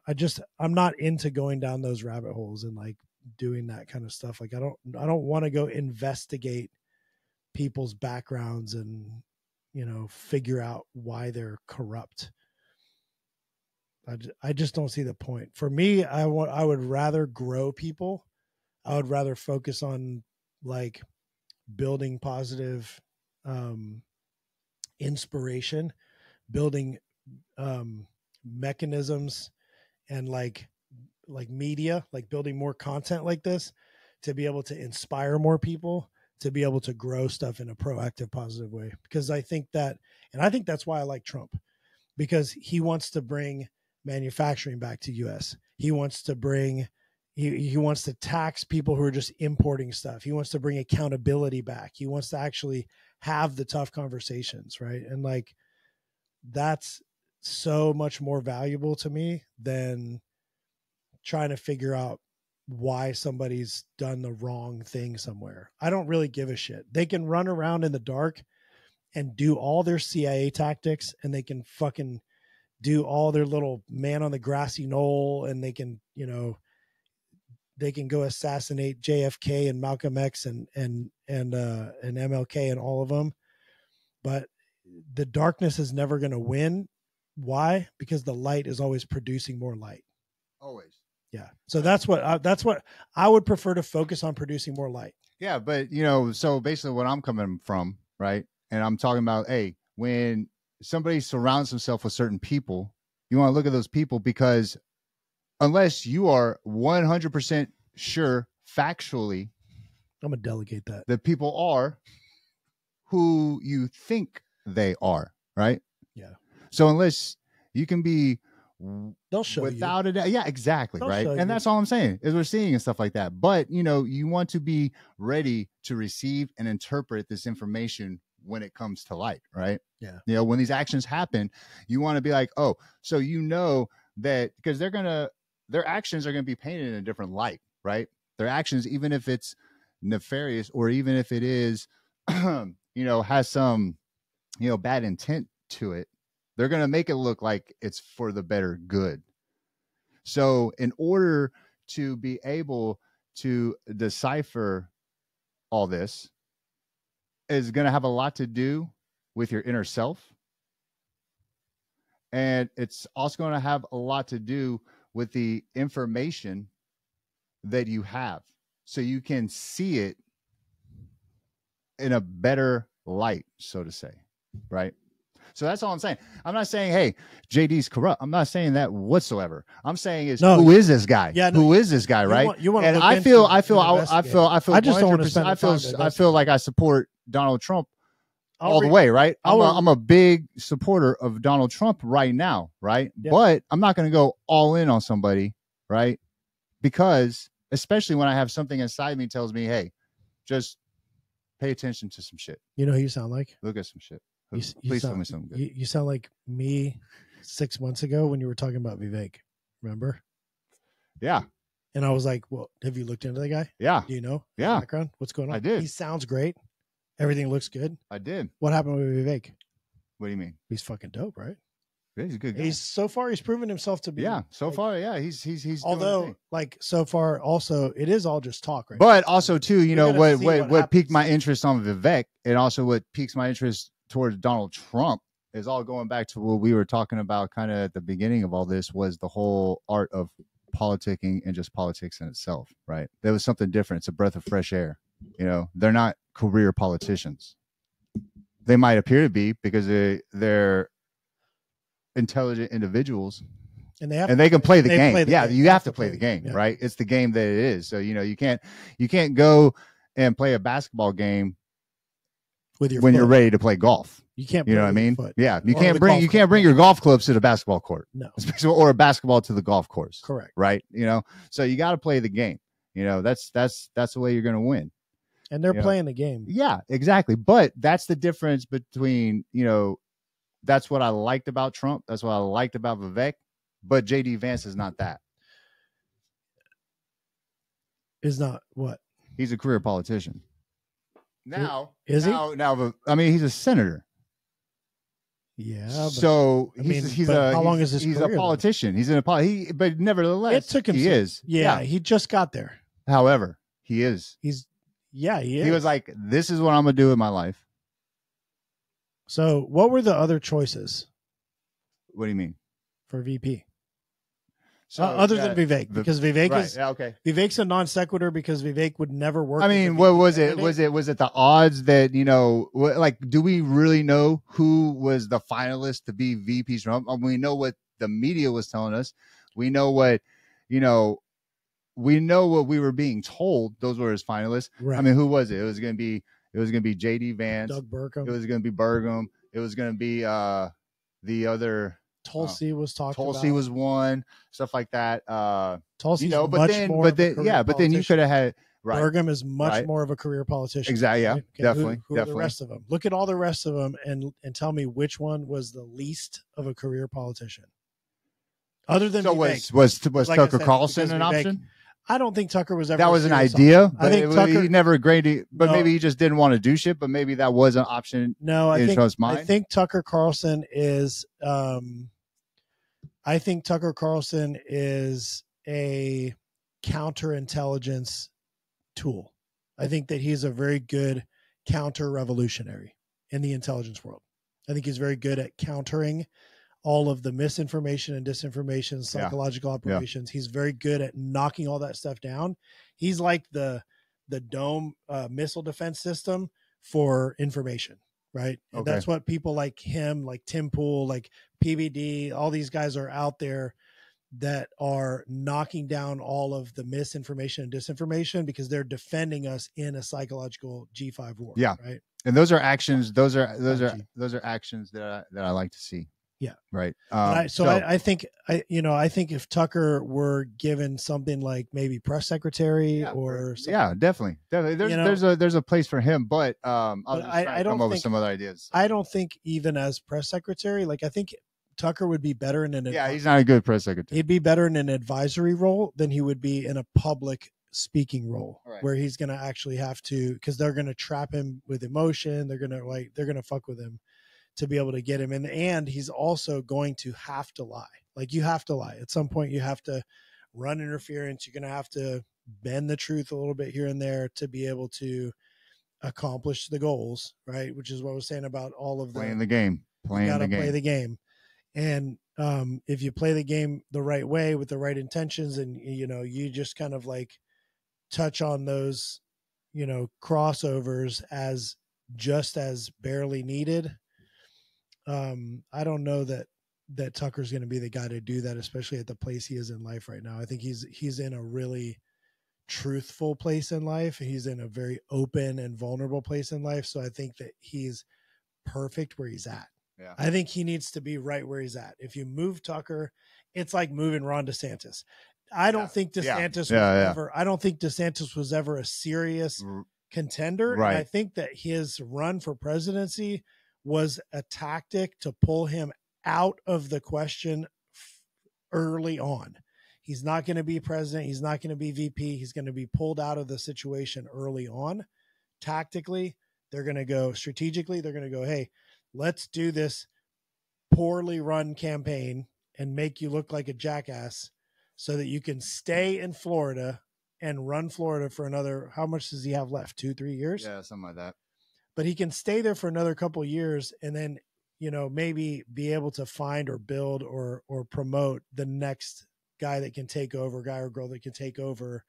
S1: not into going down those rabbit holes and like doing that kind of stuff. Like I don't want to go investigate people's backgrounds and, figure out why they're corrupt. I just don't see the point. For me, I would rather grow people. I would rather focus on like building positive inspiration, building mechanisms and like media, like building more content like this to be able to inspire more people, to be able to grow stuff in a proactive, positive way. Because I think that's why I like Trump, because he wants to bring manufacturing back to US. He wants to bring, he wants to tax people who are just importing stuff. He wants to bring accountability back. He wants to actually have the tough conversations. Right. And like, that's so much more valuable to me than trying to figure out why somebody's done the wrong thing somewhere. I don't really give a shit. They can run around in the dark and do all their CIA tactics, and they can fucking do all their little man on the grassy knoll, and they can, they can go assassinate JFK and Malcolm X and MLK and all of them. But the darkness is never going to win. Why? Because the light is always producing more light.
S2: Always.
S1: Yeah. So that's what I would prefer to focus on, producing more light.
S2: Yeah. But, so basically what I'm coming from, right. And I'm talking about, hey, when somebody surrounds himself with certain people, you want to look at those people, because unless you are 100% sure factually,
S1: I'm going to delegate that
S2: the people are who you think they are. Right.
S1: Yeah.
S2: So unless you can be,
S1: they'll show
S2: without it. Yeah, exactly.
S1: They'll
S2: right. And that's all I'm saying is we're seeing and stuff like that. But, you want to be ready to receive and interpret this information when it comes to light. Right.
S1: Yeah.
S2: When these actions happen, you want to be like, oh, so that because their actions are going to be painted in a different light. Right. Their actions, even if it's nefarious or even if it is, has some, bad intent to it, they're going to make it look like it's for the better good. So in order to be able to decipher all this is going to have a lot to do with your inner self. And it's also going to have a lot to do with the information that you have, so you can see it in a better light, so to say. Right. So that's all I'm saying. I'm not saying, hey, JD's corrupt. I'm not saying that whatsoever. I'm saying who is this guy?
S1: Yeah,
S2: who is this guy? Right.
S1: And
S2: I feel
S1: I just don't want to spend
S2: I feel like I support Donald Trump all the way. Right. I'm a big supporter of Donald Trump right now. Right. Yeah. But I'm not going to go all in on somebody. Right. Because especially when I have something inside me tells me, hey, just pay attention to some shit.
S1: You know who you sound like?
S2: Look at some shit.
S1: Please tell me something good. You sound like me 6 months ago when you were talking about Vivek. Remember?
S2: Yeah.
S1: And I was like, well, have you looked into that guy?
S2: Yeah.
S1: Do you know?
S2: Yeah.
S1: Background? What's going on?
S2: I did.
S1: He sounds great. Everything looks good.
S2: I did.
S1: What happened with Vivek?
S2: What do you mean?
S1: He's fucking dope, right?
S2: Yeah, he's a good guy.
S1: He's proven himself to be.
S2: Yeah. So far, yeah. He's
S1: although like so far also it is all just talk, right?
S2: But also too, what piqued my interest on Vivek, and also what piques my interest towards Donald Trump is all going back to what we were talking about kind of at the beginning of all this, was the whole art of politicking and just politics in itself, right? There was something different. It's a breath of fresh air. They're not career politicians. They might appear to be because they're intelligent individuals and they can play the game. You have to play the game, right? It's the game that it is. So, you can't go and play a basketball game
S1: with your
S2: when
S1: foot.
S2: You're ready to play golf.
S1: You can't,
S2: you know what I mean?
S1: Foot.
S2: Yeah. You can't bring your golf clubs to the basketball court.
S1: No.
S2: Or a basketball to the golf course.
S1: Correct.
S2: Right. So you got to play the game. That's the way you're going to win.
S1: And they're playing the game.
S2: Yeah, exactly. But that's the difference between, that's what I liked about Trump. That's what I liked about Vivek. But JD Vance is not that.
S1: Is not what?
S2: He's a career politician. Now,
S1: is he?
S2: Now, I mean, he's a senator.
S1: Yeah.
S2: So he's
S1: how long is his
S2: he's
S1: career,
S2: a politician. Though? He's in a but nevertheless,
S1: it took him.
S2: He is.
S1: Yeah, he just got there.
S2: However, he is.
S1: He is.
S2: He was like, this is what I'm gonna do with my life.
S1: So, what were the other choices?
S2: What do you mean
S1: for VP?
S2: So
S1: other than Vivek, because Vivek is
S2: okay.
S1: Vivek's a non sequitur because Vivek would never work.
S2: I mean, what was it? Was it the odds that like? Do we really know who was the finalist to be VP Trump? I mean, we know what the media was telling us. We know what we know what we were being told. Those were his finalists. Right. I mean, who was it? It was going to be JD Vance,
S1: Doug Burgum.
S2: It was going to be Burgum. It was going to be the other.
S1: Tulsi was talking about.
S2: Tulsi was one, stuff like that.
S1: Tulsi's
S2: but then you could have had
S1: Burgum is much more of a career politician.
S2: Exactly. Yeah.
S1: Right? Okay,
S2: Definitely.
S1: Who are the rest of them? Look at all the rest of them and tell me which one was the least of a career politician. Other than Vivek.
S2: Was Tucker Carlson an option?
S1: I don't think Tucker was ever.
S2: That was an idea, but
S1: I think Tucker,
S2: he never agreed. But maybe he just didn't want to do shit. But maybe that was an option.
S1: No, I think Tucker Carlson is. I think Tucker Carlson is a counterintelligence tool. I think that he's a very good counter-revolutionary in the intelligence world. I think he's very good at countering all of the misinformation and disinformation, psychological operations. He's very good at knocking all that stuff down. He's like the dome missile defense system for information. Right. And that's what people like him, like Tim Pool, like PBD, all these guys are out there that are knocking down all of the misinformation and disinformation because they're defending us in a psychological G5 war.
S2: Yeah.
S1: Right.
S2: And those are actions. Those are actions that I like to see.
S1: Yeah.
S2: Right.
S1: I think if Tucker were given something like maybe press secretary or something.
S2: Yeah, definitely. There's a place for him, but I don't come up with some other ideas.
S1: I don't think even as press secretary, like I think Tucker would be better in an
S2: he's not a good press secretary.
S1: He'd be better in an advisory role than he would be in a public speaking role where he's going to actually have to, because they're going to trap him with emotion. They're going to fuck with him to be able to get him in. And he's also going to have to lie. Like you have to lie. At some point you have to run interference. You're going to have to bend the truth a little bit here and there to be able to accomplish the goals, right? Which is what I was saying about all of
S2: playing the game.
S1: Play the game. And if you play the game the right way with the right intentions and, you just kind of like touch on those, crossovers as just as barely needed. I don't know that Tucker's going to be the guy to do that, especially at the place he is in life right now. I think he's in a really truthful place in life. He's in a very open and vulnerable place in life. So I think that he's perfect where he's at.
S2: Yeah.
S1: I think he needs to be right where he's at. If you move Tucker, it's like moving Ron DeSantis. I don't think DeSantis I don't think DeSantis was ever a serious contender.
S2: Right.
S1: And I think that his run for presidency was a tactic to pull him out of the question early on. He's not going to be president. He's not going to be VP. He's going to be pulled out of the situation early on. Tactically, they're going to go strategically. They're going to go, hey, let's do this poorly run campaign and make you look like a jackass so that you can stay in Florida and run Florida for another, how much does he have left? 2-3 years?
S2: Yeah, something like that.
S1: But he can stay there for another couple of years and then, maybe be able to find or build or promote the next guy that can take over, guy or girl that can take over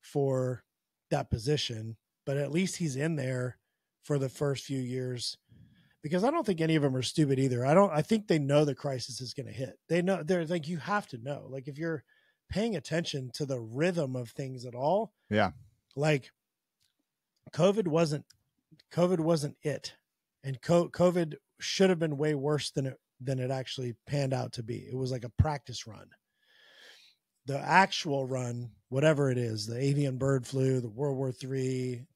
S1: for that position. But at least he's in there for the first few years, because I don't think any of them are stupid either. I think they know the crisis is going to hit. They know, they're like, you have to know, like if you're paying attention to the rhythm of things at all.
S2: Yeah.
S1: Like COVID wasn't it. And COVID should have been way worse than it actually panned out to be. It was like a practice run. the actual run, whatever it is, the avian bird flu, the World War III,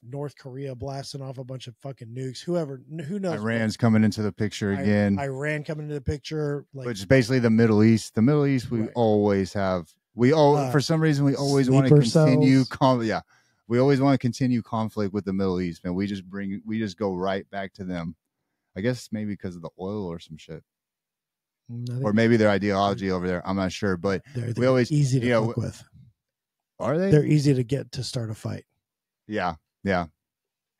S1: North Korea blasting off a bunch of fucking nukes, who knows?
S2: Iran's coming into the picture again.
S1: Iran coming into the picture,
S2: which is basically the Middle East. The Middle East, we always have. For some reason, we always want to continue. We always want to continue conflict with the Middle East, man. We just go right back to them. I guess maybe because of the oil or some shit, or maybe their ideology over there. I'm not sure, but we always
S1: easy to fuck with.
S2: Are they?
S1: They're easy to get to start a fight.
S2: Yeah.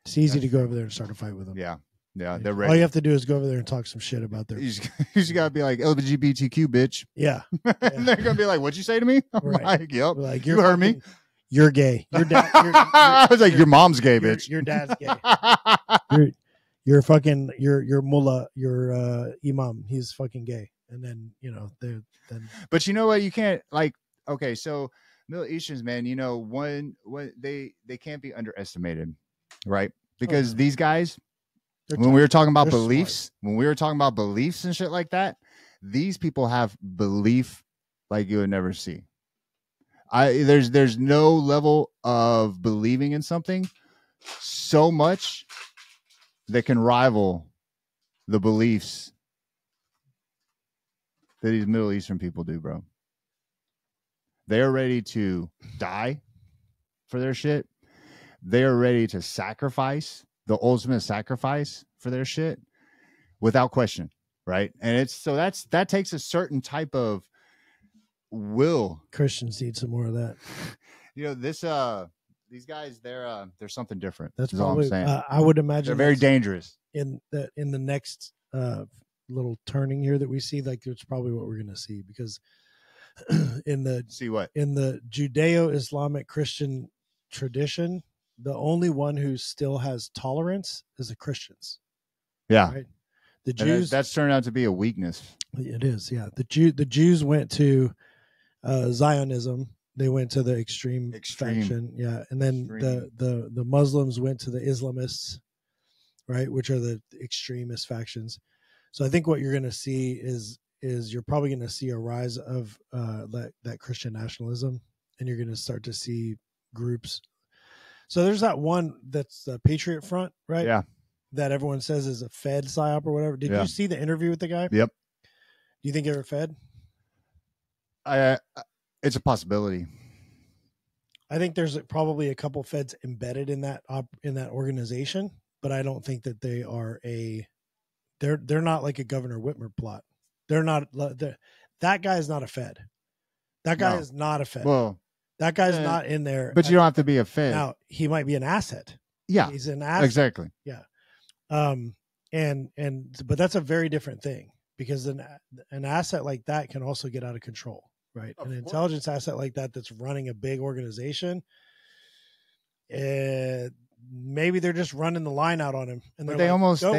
S1: It's easy to go over there and start a fight with them.
S2: Yeah, they're ready.
S1: All you have to do is go over there and talk some shit about their.
S2: You just gotta be like LGBTQ, bitch.
S1: Yeah.
S2: And they're gonna be like, "What'd you say to me?" I'm like, "Yep,
S1: like,
S2: you heard me.
S1: You're gay. Your dad.
S2: I was like, your mom's gay, bitch.
S1: Your dad's gay. You're fucking. Your mullah. Your imam. He's fucking gay. And then then.
S2: But you know what? You can't Okay, so Middle Easterns, man. They can't be underestimated, right? Because these guys, when we were talking about beliefs, and shit like that, these people have belief like you would never see. There's no level of believing in something so much that can rival the beliefs that these Middle Eastern people do, bro. They are ready to die for their shit. They are ready to sacrifice, the ultimate sacrifice for their shit without question, right? And that takes a certain type of will.
S1: Christians need some more of that.
S2: These guys, they're something different.
S1: That's probably
S2: all I'm saying.
S1: I would imagine
S2: they're very dangerous.
S1: In the next little turning here that we see, like it's probably what we're gonna see, because in the Judeo-Islamic Christian tradition, the only one who still has tolerance is the Christians.
S2: Yeah.
S1: Right? The Jews,
S2: that's turned out to be a weakness.
S1: It is, yeah. The Jews went to Zionism. They went to the extreme faction, yeah. And then the Muslims went to the Islamists, right, which are the extremist factions. So I think what you're going to see is you're probably going to see a rise of that Christian nationalism, and you're going to start to see groups. So there's that one that's the Patriot Front, right?
S2: Yeah.
S1: That everyone says is a Fed psyop or whatever. Did you see the interview with the guy?
S2: Yep.
S1: Do you think they're a Fed?
S2: It's a possibility.
S1: I think there's probably a couple Feds embedded in that organization, but I don't think that they are they're not like a Governor Whitmer plot. They're not. That guy is not a Fed. That guy is not a Fed.
S2: Well,
S1: that guy's not in there.
S2: But you don't have to be a Fed.
S1: Now he might be an asset.
S2: Yeah,
S1: he's an asset.
S2: Exactly.
S1: Yeah. But that's a very different thing, because an asset like that can also get out of control, right? An intelligence asset like that that's running a big organization, maybe they're just running the line out on him, and
S2: they almost
S1: go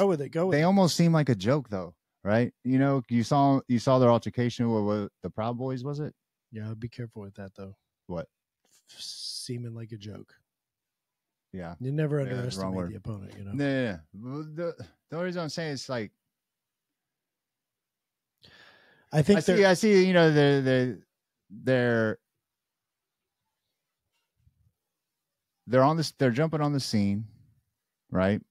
S1: with it.
S2: They almost seem like a joke, though, right? You saw their altercation with the Proud Boys, was it?
S1: Yeah, be careful with that, though.
S2: What?
S1: Seeming like a joke.
S2: Yeah,
S1: you never underestimate the opponent.
S2: Yeah. The only reason I'm saying is like, I see. They're on this. They're jumping on the scene, right?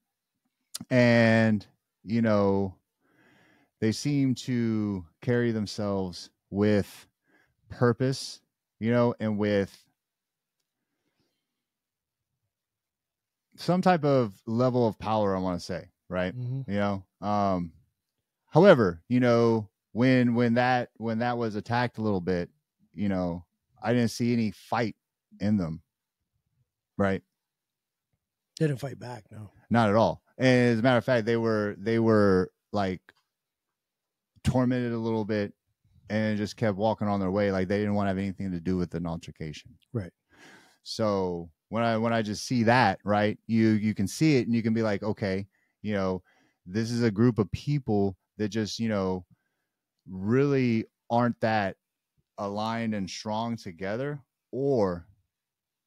S2: And they seem to carry themselves with purpose, and with some type of level of power, I want to say, right? Mm-hmm. However, when that was attacked a little bit, I didn't see any fight in them, right?
S1: They didn't fight back, no,
S2: not at all. And as a matter of fact, they were like tormented a little bit and just kept walking on their way, like they didn't want to have anything to do with an altercation,
S1: right?
S2: So when I just see that, right, you can see it and you can be like, okay, this is a group of people that just, really aren't that aligned and strong together, or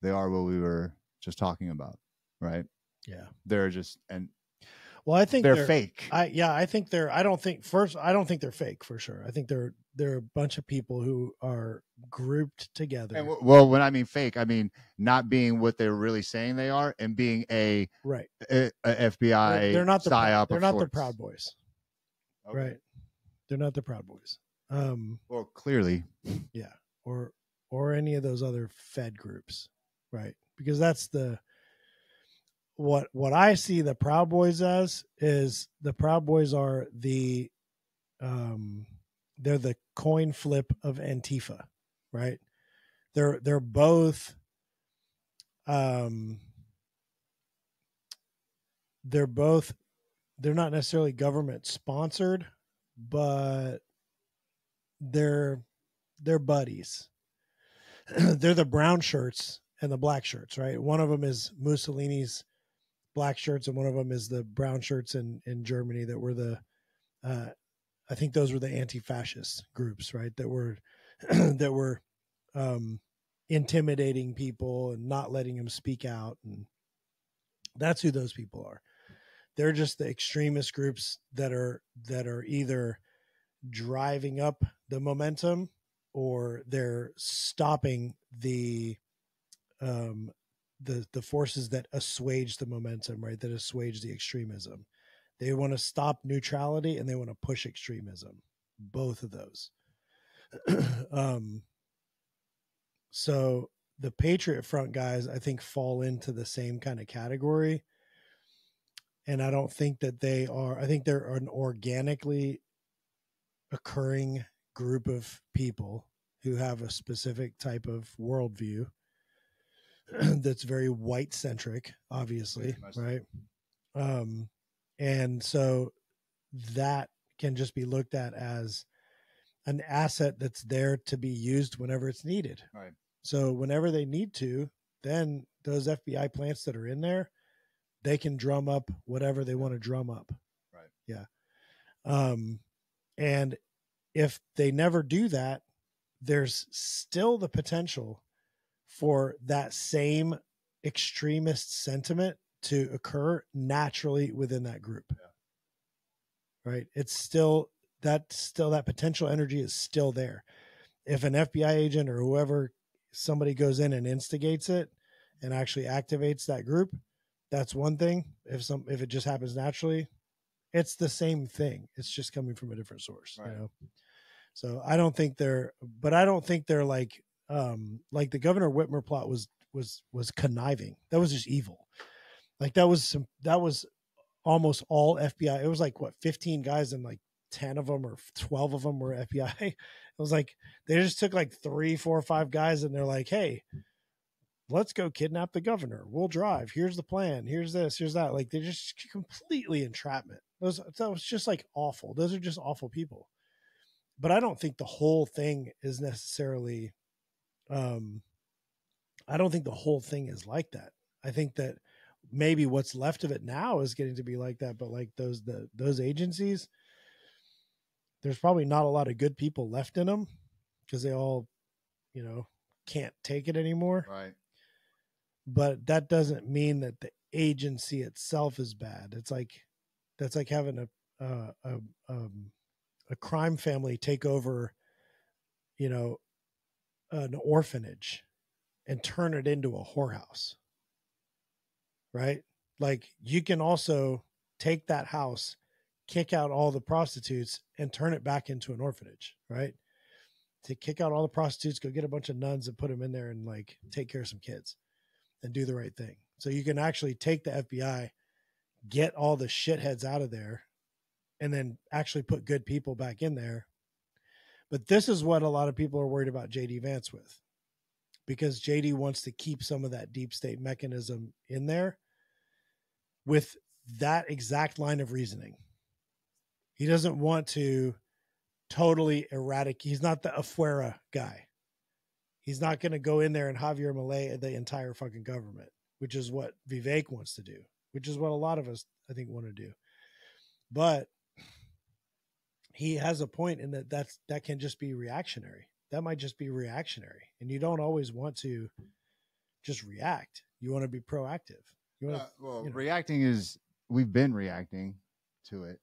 S2: they are what we were just talking about, right?
S1: Yeah.
S2: They're just, and
S1: Well, I think
S2: they're fake.
S1: I think they're. I don't think they're fake for sure. I think they're a bunch of people who are grouped together.
S2: And well, when I mean fake, I mean not being what they're really saying they are, and being a FBI.
S1: They're not the
S2: psyop.
S1: They're not the
S2: sorts.
S1: Proud Boys,
S2: Okay.
S1: right? They're not the Proud Boys.
S2: Well, clearly,
S1: yeah, or any of those other Fed groups, right? Because that's what I see the Proud Boys as is the Proud Boys are they're the coin flip of Antifa, right? They're both they're not necessarily government sponsored, but they're buddies. They're the brown shirts and the black shirts, right? One of them is Mussolini's black shirts, and one of them is the brown shirts in Germany that were the I think those were the anti-fascist groups, right? That were intimidating people and not letting them speak out, and that's who those people are. They're just the extremist groups that are either driving up the momentum or they're stopping the forces that assuage the momentum, right? That assuage the extremism. They want to stop neutrality and they want to push extremism. Both of those. So the Patriot Front guys, I think, fall into the same kind of category. And I don't think that they are. I think they're an organically occurring group of people who have a specific type of worldview that's very white centric, obviously, right? And so that can just be looked at as an asset that's there to be used whenever it's needed.
S2: Right.
S1: So whenever they need to, then those FBI plants that are in there, they can drum up whatever they want to drum up.
S2: Right.
S1: Yeah. And if they never do that, there's still the potential for that same extremist sentiment to occur naturally within that group. Yeah. Right. It's still that potential energy is still there. If an FBI agent or whoever, somebody goes in and instigates it and actually activates that group, that's one thing. If it just happens naturally, it's the same thing. It's just coming from a different source, right. You know? So I don't think they're like the Governor Whitmer plot was conniving. That was just evil. Like that was almost all FBI. It was like 15 guys and like 10 of them or 12 of them were FBI. It was like, they just took like 3, 4, 5 guys and they're like, hey, let's go kidnap the governor. We'll drive. Here's the plan. Here's this, here's that. Like they're just completely entrapment. That was just like awful. Those are just awful people. But I don't think the whole thing is necessarily, I don't think the whole thing is like that. I think that maybe what's left of it now is getting to be like that. But like those agencies, there's probably not a lot of good people left in them because they all, can't take it anymore.
S2: Right.
S1: But that doesn't mean that the agency itself is bad. That's like having a crime family take over, an orphanage and turn it into a whorehouse. Right? Like you can also take that house, kick out all the prostitutes and turn it back into an orphanage, right? To kick out all the prostitutes, go get a bunch of nuns and put them in there and like take care of some kids and do the right thing. So you can actually take the FBI, get all the shitheads out of there, and then actually put good people back in there. But this is what a lot of people are worried about JD Vance with, because JD wants to keep some of that deep state mechanism in there with that exact line of reasoning. He doesn't want to totally eradicate. He's not the Afuera guy. He's not going to go in there and Javier Milei the entire fucking government, which is what Vivek wants to do, which is what a lot of us, I think, want to do. But he has a point in that can just be reactionary. That might just be reactionary. And you don't always want to just react. You want to be proactive.
S2: Reacting is we've been reacting to it,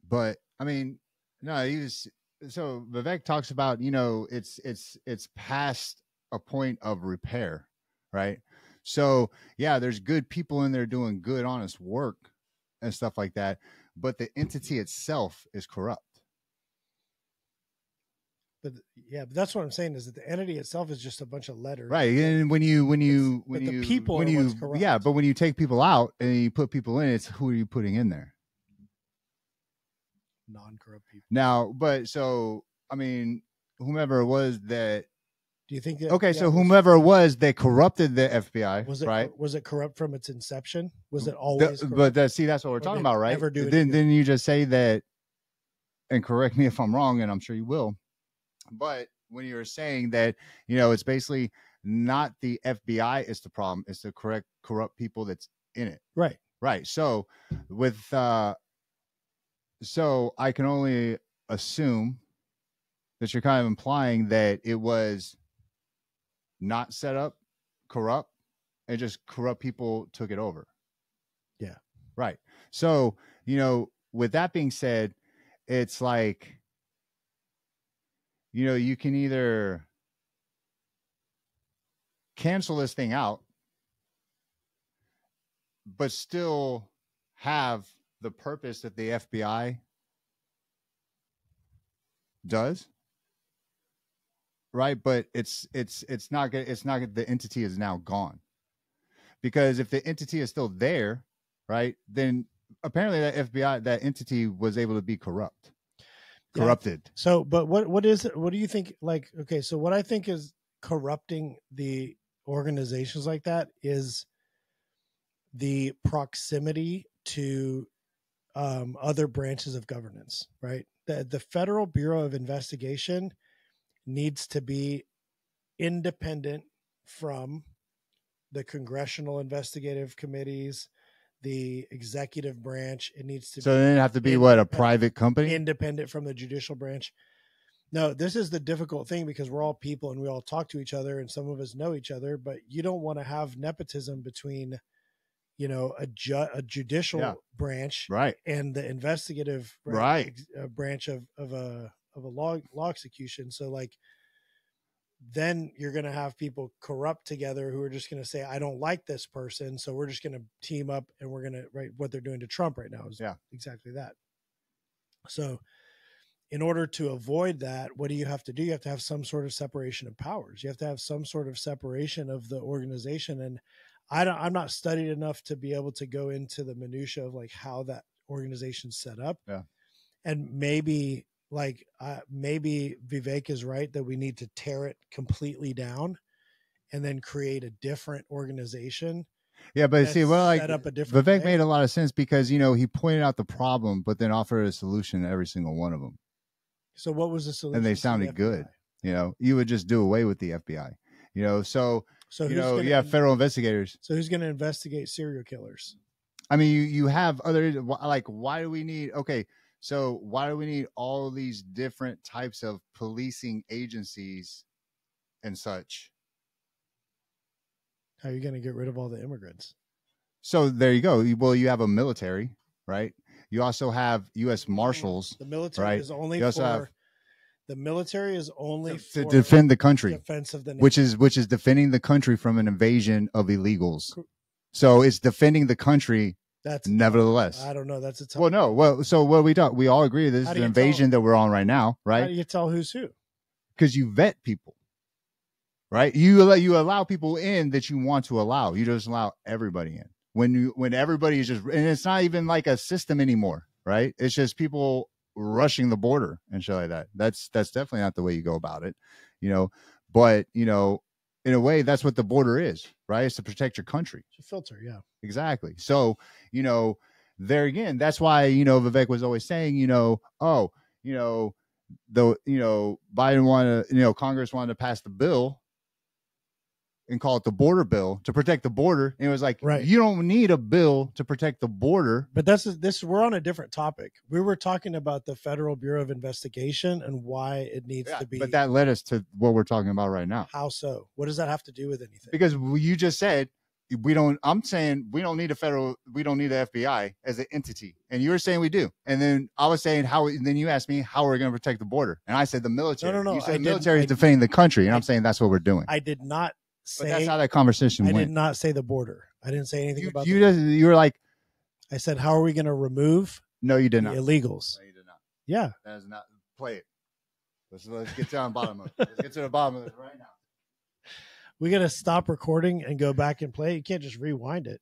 S2: but I mean, no, so Vivek talks about, it's past a point of repair, right? So yeah, there's good people in there doing good, honest work and stuff like that, but the entity itself is corrupt.
S1: But yeah, but that's what I'm saying is that the entity itself is just a bunch of letters,
S2: right? And when
S1: the people are what's corrupt.
S2: Yeah, but when you take people out and you put people in, it's who are you putting in there?
S1: Non-corrupt people.
S2: Now, but so I mean, whomever it was that.
S1: Do you think that?
S2: Okay, so whomever it was that corrupted the FBI,
S1: was it corrupt from its inception? Was it always?
S2: But that's what we're talking about, right? Then you just say that, and correct me if I'm wrong, and I'm sure you will. But when you're saying that, it's basically not the FBI is the problem; it's the corrupt people that's in it.
S1: Right.
S2: Right. So so I can only assume that you're kind of implying that it was not set up corrupt, and just corrupt people took it over.
S1: Yeah.
S2: Right. So, with that being said, it's like, you can either cancel this thing out, but still have the purpose that the FBI does. Right. But it's not good. It's not good. The entity is now gone, because if the entity is still there, right, then apparently that entity was able to be corrupted.
S1: So, but what is it? What do you think? Like, okay, so what I think is corrupting the organizations like that is the proximity to other branches of governance, right? The Federal Bureau of Investigation needs to be independent from the congressional investigative committees, the executive branch. It needs to.
S2: So then it'd have to be a private company,
S1: independent from the judicial branch. No, this is the difficult thing, because we're all people and we all talk to each other, and some of us know each other, but you don't want to have nepotism between, a judicial branch,
S2: right,
S1: and the investigative branch of a law execution. So like, then you're going to have people corrupt together who are just going to say, I don't like this person, so we're just going to team up and we're going to, right, what they're doing to Trump right now is exactly that. So in order to avoid that, what do you have to do? You have to have some sort of separation of powers. You have to have some sort of separation of the organization. And I'm not studied enough to be able to go into the minutia of like how that organization's set up.
S2: Yeah.
S1: And maybe Vivek is right that we need to tear it completely down and then create a different organization.
S2: Yeah, but see,
S1: set up a different
S2: Vivek made a lot of sense, because he pointed out the problem, but then offered a solution to every single one of them.
S1: So what was the solution?
S2: And they sounded good. You would just do away with the FBI. So you have federal investigators.
S1: So who's going to investigate serial killers?
S2: I mean, you have other, like, why do we need? Okay. So why do we need all these different types of policing agencies and such?
S1: How are you going to get rid of all the immigrants?
S2: So there you go. Well, you have a military, right? You also have U.S. Marshals.
S1: The military is only the military is only
S2: to defend the country,
S1: defense of the
S2: nation. which is defending the country from an invasion of illegals. So it's defending the country.
S1: That's
S2: nevertheless.
S1: I don't know. That's a tough.
S2: Well, no. Well, so what we all agree this is an invasion that we're on right now, right?
S1: How do you tell who's who?
S2: Because you vet people, right? You allow people in that you want to allow. You just allow everybody in when everybody is just, and it's not even like a system anymore, right? It's just people rushing the border and shit like that. That's definitely not the way you go about it, But in a way, that's what the border is, right? It's to protect your country.
S1: It's a filter, yeah.
S2: Exactly. So, there again, that's why, Vivek was always saying, Biden wanted, Congress wanted to pass the bill and call it the border bill to protect the border. And it was like,
S1: right.
S2: You don't need a bill to protect the border.
S1: But we're on a different topic. We were talking about the Federal Bureau of Investigation and why it needs to be.
S2: But that led us to what we're talking about right now.
S1: How so? What does that have to do with anything?
S2: Because you just said I'm saying we don't need we don't need the FBI as an entity. And you were saying we do. And then I was saying then you asked me how we're going to protect the border. And I said the military.
S1: No.
S2: You said the military is defending the country. And I'm saying that's what we're doing.
S1: I did not say.
S2: But that's how that conversation went.
S1: I did not say the border. I didn't say anything about
S2: you were like,
S1: I said, how are we going to remove
S2: no, you did
S1: the
S2: not.
S1: illegals?
S2: No, you did not.
S1: Yeah.
S2: That is not. Play it. Let's get down bottom of it. Let's get to the bottom of it right now.
S1: We got to stop recording and go back and play. You can't just rewind it.